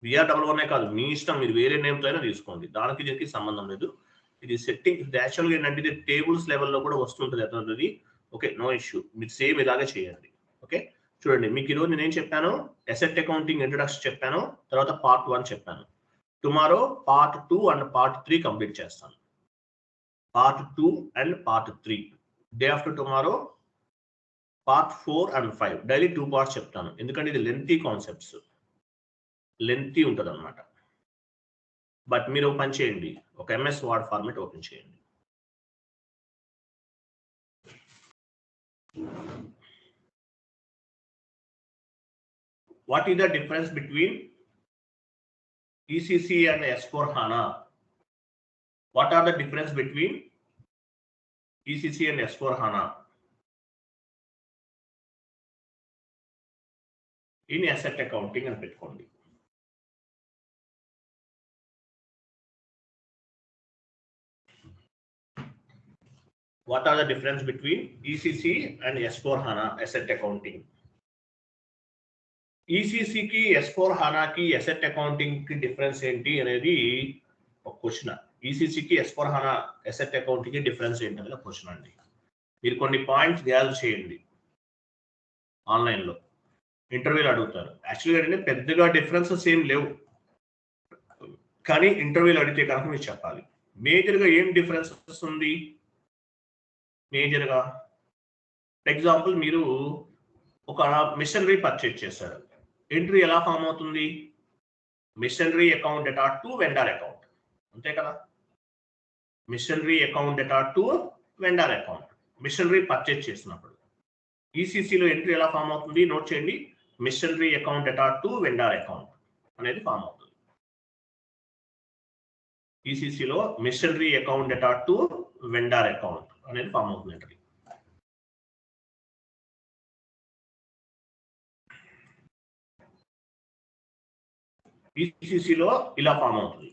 VR11 కాదు, మీ ఇష్టం, మీరు వేరే నేమ్తో అయినా తీసుకోండి, దానికి దీనికి సంబంధం లేదు. ఇది సెట్టింగ్ యాక్చువల్గా ఏంటంటే ఇది టేబుల్స్ లెవెల్లో కూడా వస్తుంటుంది అతనిది. ఓకే, నో ఇష్యూ, మీరు సేమ్ ఇలాగే చేయండి. ఓకే, చూడండి, మీకు ఈరోజు నేను ఏం చెప్పాను, అసెట్ అకౌంటింగ్ ఇంట్రడక్షన్ చెప్పాను, తర్వాత పార్ట్ 1 చెప్పాను. Tomorrow part 2 and part 3 complete చేస్తాను. Part 2 and part 3. Day after tomorrow part 4 and 5. Daily 2 parts చెప్తాను, ఎందుకంటే ఇది లెంతీ కాన్సెప్ట్స్, లెంతీ ఉంటుంది అనమాట. బట్ మీరు పని చేయండి, ఒక MS వర్డ్ ఫార్మాట్ ఓపెన్ చేయండి. What is the difference between ECC and S4HANA? What are the difference between ECC and S4HANA in asset accounting and పెట్టుకోండి. What are the difference between ECC and S4HANA asset accounting? ECC కి S4HANA కి అసెట్ అకౌంటింగ్ కి డిఫరెన్స్ ఏంటి అనేది ఒక క్వశ్చన్. ECC కి S4HANA అసెట్ అకౌంటింగ్ కి డిఫరెన్స్ ఏంటి అనేది ఒక క్వశ్చన్ అండి. మీరు కొన్ని పాయింట్స్ గ్యాదర్ చేయండి, ఆన్లైన్లో ఇంటర్వ్యూలు అడుగుతారు. యాక్చువల్గా ఏంటంటే పెద్దగా డిఫరెన్సెస్ ఏం లేవు, కానీ ఇంటర్వ్యూలు అడిగితే కనుక మీరు చెప్పాలి. మేజర్గా ఏం డిఫరెన్సెస్ ఉంది? మేజర్గా ఎగ్జాంపుల్, మీరు ఒక మిషనరీ పర్చేజ్ చేశారు, ఎంట్రీ ఎలా ఫామ్ అవుతుంది? Machinery account data to vendor account, అంతే కదా? Machinery account data to vendor account, machinery purchase చేసినప్పుడు. ఈసీసీలో ఎంట్రీ ఎలా ఫామ్ అవుతుంది? నోట్ చేయండి, machinery account data to vendor account అనేది ఫామ్ అవుతుంది. ఈసీసీలో machinery account data to vendor account అనేది ఫామ్ అవుతుంది ఎంట్రీ. ఈసీసీలో ఇలా ఫామ్ అవుతుంది.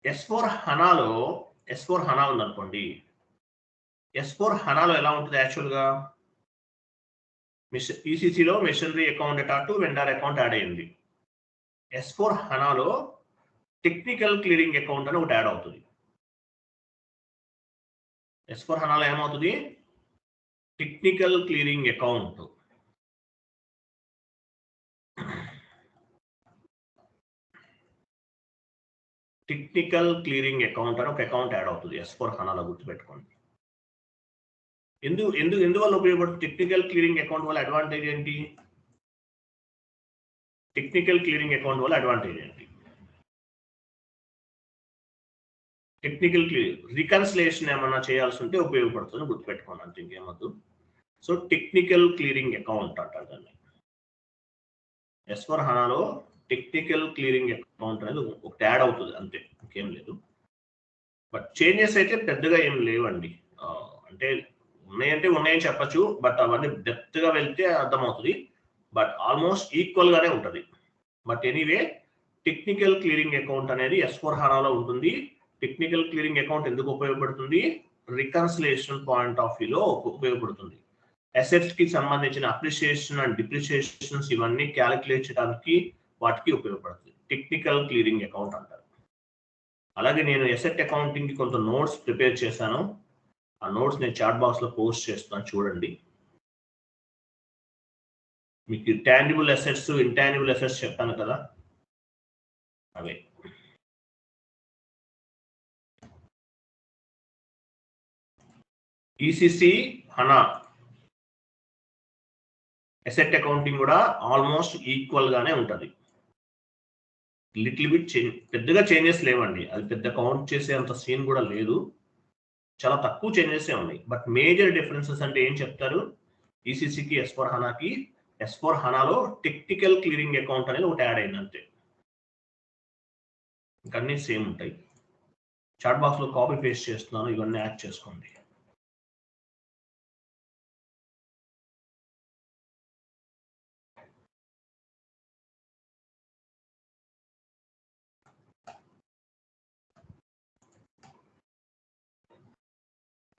S4HANA ఉందనుకోండి, S4HANA ఎలా ఉంటుంది యాక్చువల్గా? ఈసీసీలో machinery account data to vendor account add అయ్యింది. S4HANA టెక్నికల్ క్లియరింగ్ అకౌంట్ అని ఒకటి యాడ్ అవుతుంది. S4HANA ఏమవుతుంది? Technical clearing account. Technical clearing account అని ఒక అకౌంట్ యాడ్ అవుతుంది S4HANA, గుర్తుపెట్టుకోండి. ఎందువల్ల ఉపయోగపడుతుంది? టెక్నికల్ క్లియరింగ్ అకౌంట్ వల్ల అడ్వాంటేజ్ ఏంటి? టెక్నికల్ క్లియరింగ్ అకౌంట్ వల్ల అడ్వాంటేజ్ ఏంటి? టెక్నికల్ రికన్సిలేషన్ ఏమన్నా చేయాల్సి ఉంటే ఉపయోగపడుతుంది, గుర్తుపెట్టుకోండి, అంతే, ఇంకేమద్దు. సో టెక్నికల్ క్లియరింగ్ అకౌంట్ అంటారు దాన్ని. S4HANA టెక్నికల్ క్లియరింగ్ అకౌంట్ అనేది ఒకటి యాడ్ అవుతుంది, అంతే, ఇంకేం లేదు. బట్ చేంజెస్ అయితే పెద్దగా ఏం లేవండి. అంటే ఉన్నాయని చెప్పచ్చు, బట్ అవన్నీ డెప్త్గా వెళ్తే అర్థమవుతుంది. బట్ ఆల్మోస్ట్ ఈక్వల్ గానే ఉంటుంది. But anyway, technical clearing account అనేది S4HANA ఉంటుంది. టెక్నికల్ క్లియరింగ్ అకౌంట్ ఎందుకు ఉపయోగపడుతుంది? రికన్సిలేషన్ పాయింట్ ఆఫ్ వ్యూలో ఉపయోగపడుతుంది. అసెట్స్ కి సంబంధించిన అప్రిసియేషన్ అండ్ డిప్రిసియేషన్స్ ఇవన్నీ క్యాలిక్యులేట్ చేయడానికి వాటికి ఉపయోగపడుతుంది. టెక్నికల్ క్లియరింగ్ అకౌంట్ అంటారు. అలాగే నేను అసెట్ అకౌంటింగ్ కి కొంత నోట్స్ ప్రిపేర్ చేశాను. ఆ నోట్స్ నేను చాట్ బాక్స్ లో పోస్ట్ చేస్తున్నాను, చూడండి. మీకు టాంజిబుల్ అసెట్స్, ఇంటాంజిబుల్ అసెట్స్ చెప్పాను కదా, అవే. ఈసీసీ హనా అసెట్ అకౌంటింగ్ కూడా ఆల్మోస్ట్ ఈక్వల్ గానే ఉంటుంది. లిటిల్ బిట్ పెద్దగా చేంజెస్ లేవండి, అది పెద్ద కౌంట్ చేసే అంత సీన్ కూడా లేదు, చాలా తక్కువ చేంజెస్ ఉన్నాయి. బట్ మేజర్ డిఫరెన్సెస్ అంటే ఏం చెప్తారు, ఈసీసీకి S4 హనాకి, S4 హనాలో టెక్నికల్ క్లియరింగ్ అకౌంట్ అనేది ఒకటి యాడ్ అయింది అంతే, ఇంకన్నీ సేమ్ ఉంటాయి. చాట్ బాక్స్ లో కాపీ పేస్ట్ చేస్తున్నాను, ఇవన్నీ యాడ్ చేసుకోండి.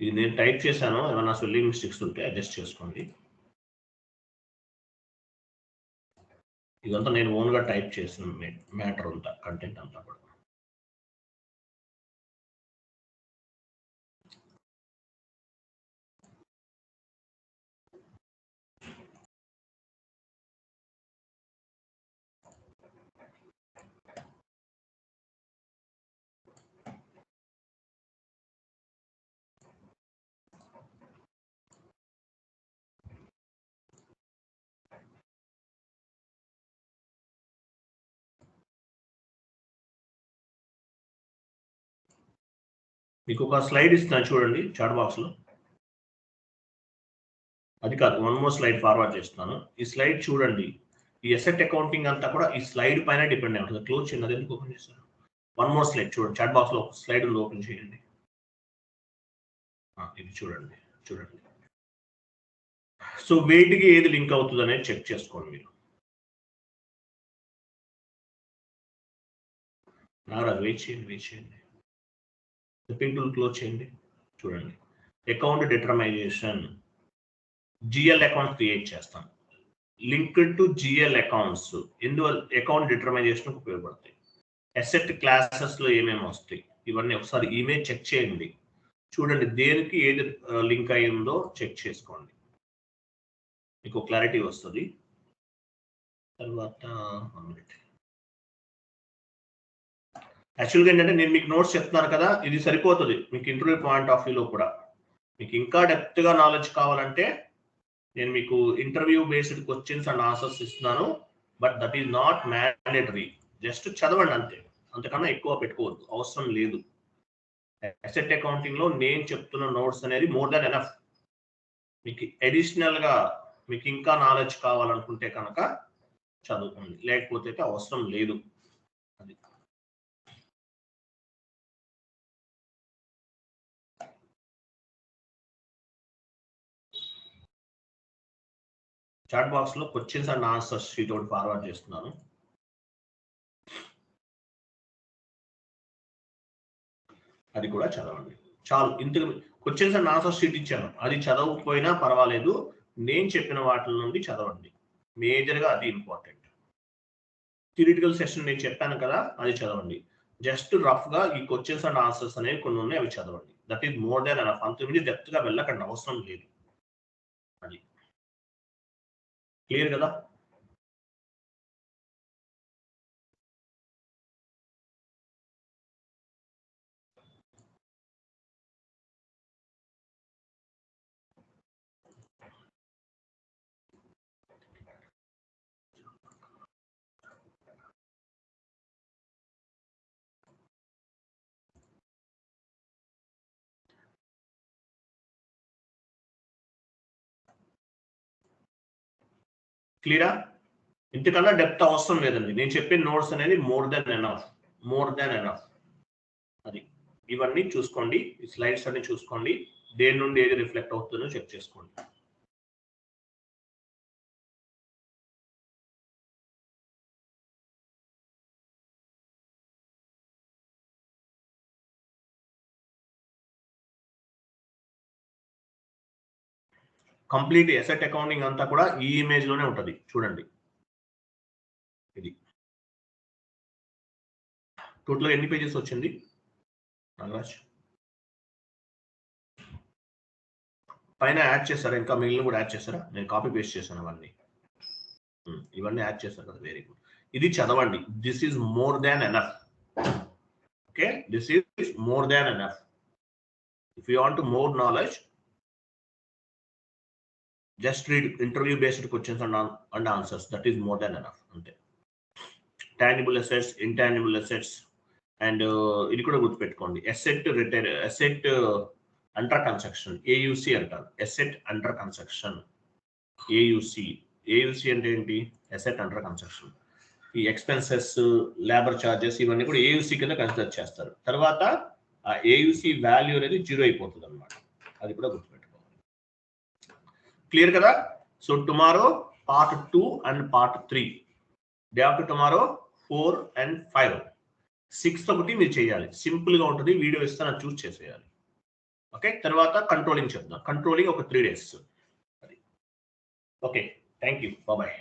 ఇది నేను టైప్ చేశాను, ఏమైనా స్పెల్లింగ్ మిస్టేక్స్ ఉంటే అడ్జస్ట్ చేసుకోండి. ఇదంతా నేను ఓన్గా టైప్ చేసిన మ్యాటర్ అంతా, కంటెంట్ అంతా కూడా. మీకు ఒక స్లైడ్ ఇస్తున్నాను చూడండి చాట్ బాక్స్ లో, అది కాదు, 1 more స్లైడ్ ఫార్వర్డ్ చేస్తున్నాను. ఈ స్లైడ్ చూడండి, ఈ అసెట్ అకౌంటింగ్ అంతా కూడా ఈ స్లైడ్ పైన డిపెండ్ అయి ఉంటుంది. క్లోజ్ చేయండి, అది ఎందుకు ఓపెన్ చేస్తారు. 1 more స్లైడ్ చూడండి, చాట్ బాక్స్ లో ఒక స్లైడ్ ఉంది, ఓపెన్ చేయండి. ఇది చూడండి, చూడండి. సో వేటికి ఏది లింక్ అవుతుంది అనేది చెక్ చేసుకోండి మీరు. నాగరాజ్ వెయిట్ చేయండి. స్లిప్పింగ్ టూల్ క్లోజ్ చేయండి. చూడండి, అకౌంట్ డిటర్మైజేషన్, జిఎల్ అకౌంట్ క్రియేట్ చేస్తాం, లింక్డ్ టు జిఎల్ అకౌంట్స్, ఎందువల్ల అకౌంట్ డిటర్మైజేషన్ ఉపయోగపడతాయి. అసెట్ క్లాసెస్ లో ఏమేమి వస్తాయి, ఇవన్నీ ఒకసారి ఇమేజ్ చెక్ చేయండి, చూడండి దేనికి ఏది లింక్ అయ్యిందో చెక్ చేసుకోండి, మీకు క్లారిటీ వస్తుంది. తర్వాత యాక్చువల్గా ఏంటంటే నేను మీకు నోట్స్ చెప్తున్నాను కదా, ఇది సరిపోతుంది మీకు ఇంటర్వ్యూ పాయింట్ ఆఫ్ వ్యూలో కూడా. మీకు ఇంకా డెప్త్గా నాలెడ్జ్ కావాలంటే నేను మీకు interview based questions and answers ఇస్తున్నాను, but that is not mandatory. Just చదవండి అంతే, అంతకన్నా ఎక్కువ పెట్టుకోవద్దు, అవసరం లేదు. అసెట్ అకౌంటింగ్ లో నేను చెప్తున్న నోట్స్ అనేది మోర్ దాన్ ఎనఫ్. మీకు అడిషనల్ గా మీకు ఇంకా నాలెడ్జ్ కావాలనుకుంటే కనుక చదువుకోండి, లేకపోతే అవసరం లేదు. అది చాట్ బాక్స్ లో క్వశ్చన్స్ అండ్ ఆన్సర్స్ షీట్ ఒకటి ఫార్వర్డ్ చేస్తున్నాను. అది కూడా చదవండి చాలు. ఇంత క్వశ్చన్స్ అండ్ ఆన్సర్స్ షీట్ ఇచ్చాను, అది చదవకపోయినా పర్వాలేదు, నేను చెప్పిన వాటి నుండి చదవండి, మేజర్గా అది ఇంపార్టెంట్. థియరిటికల్ సెషన్ నేను చెప్పాను కదా, అది చదవండి. జస్ట్ రఫ్ గా ఈ క్వశ్చన్స్ అండ్ ఆన్సర్స్ అనేవి కొన్ని ఉన్నాయి, అవి చదవండి. That is more than enough. అంతకుమించి డెప్త్ గా వెళ్ళకండి, అవసరం లేదు. అది క్లియర్ కదా? క్లియరా? ఇంతకన్నా డెప్త్ అవసరం లేదండి, నేను చెప్పిన నోట్స్ అనేది మోర్ దెన్ ఎనఫ్. అది ఇవన్నీ చూసుకోండి, ఈ స్లైడ్స్ అన్ని చూసుకోండి, దేని నుండి ఏది రిఫ్లెక్ట్ అవుతుందో చెక్ చేసుకోండి. కంప్లీట్ అసెట్ అకౌంటింగ్ అంతా కూడా ఈ ఇమేజ్ లోనే ఉంటుంది, చూడండి. ఇది టోటల్ ఎన్ని పేజెస్ వచ్చింది నాగరాజ్? పైన యాడ్ చేస్తారా, ఇంకా మిగిలిన కూడా యాడ్ చేస్తారా? నేను కాపీ పేస్ట్ చేశాను అవన్నీ. ఇవన్నీ యాడ్ చేస్తారు కదా, వెరీ గుడ్. ఇది చదవండి. This is more than enough. Okay, this is more than enough. If you want more knowledge, just read interview based questions and answers. That is more than enough. Ante tangible assets, intangible assets, and ఇది కూడా గుర్తుపెట్టుకోండి. asset return, asset under construction, AUC అంటారు. asset under construction, AUC అంటే ఏంటి? asset under construction. ఈ ఎక్స్పెన్సెస్, లేబర్ చార్జెస్ ఇవన్నీ కూడా AUC కింద కన్సిడర్ చేస్తారు. తర్వాత ఆ AUC వాల్యూ అనేది 0 అయిపోతుంది అన్నమాట. అది కూడా గుర్తుపెట్టుకోండి. క్లియర్ కదా? So tomorrow part 2 and part 3, day after tomorrow 4 and 5, 6th ఒకటి మీరు చేయాలి. సింపుల్ గా ఉంటుంది. వీడియో ఇస్తాను, చూస్ చేసేయాలి. ఓకే, తర్వాత కంట్రోలింగ్ చెప్తాం. కంట్రోలింగ్ ఒక 3 days. Okay, thank you, bye.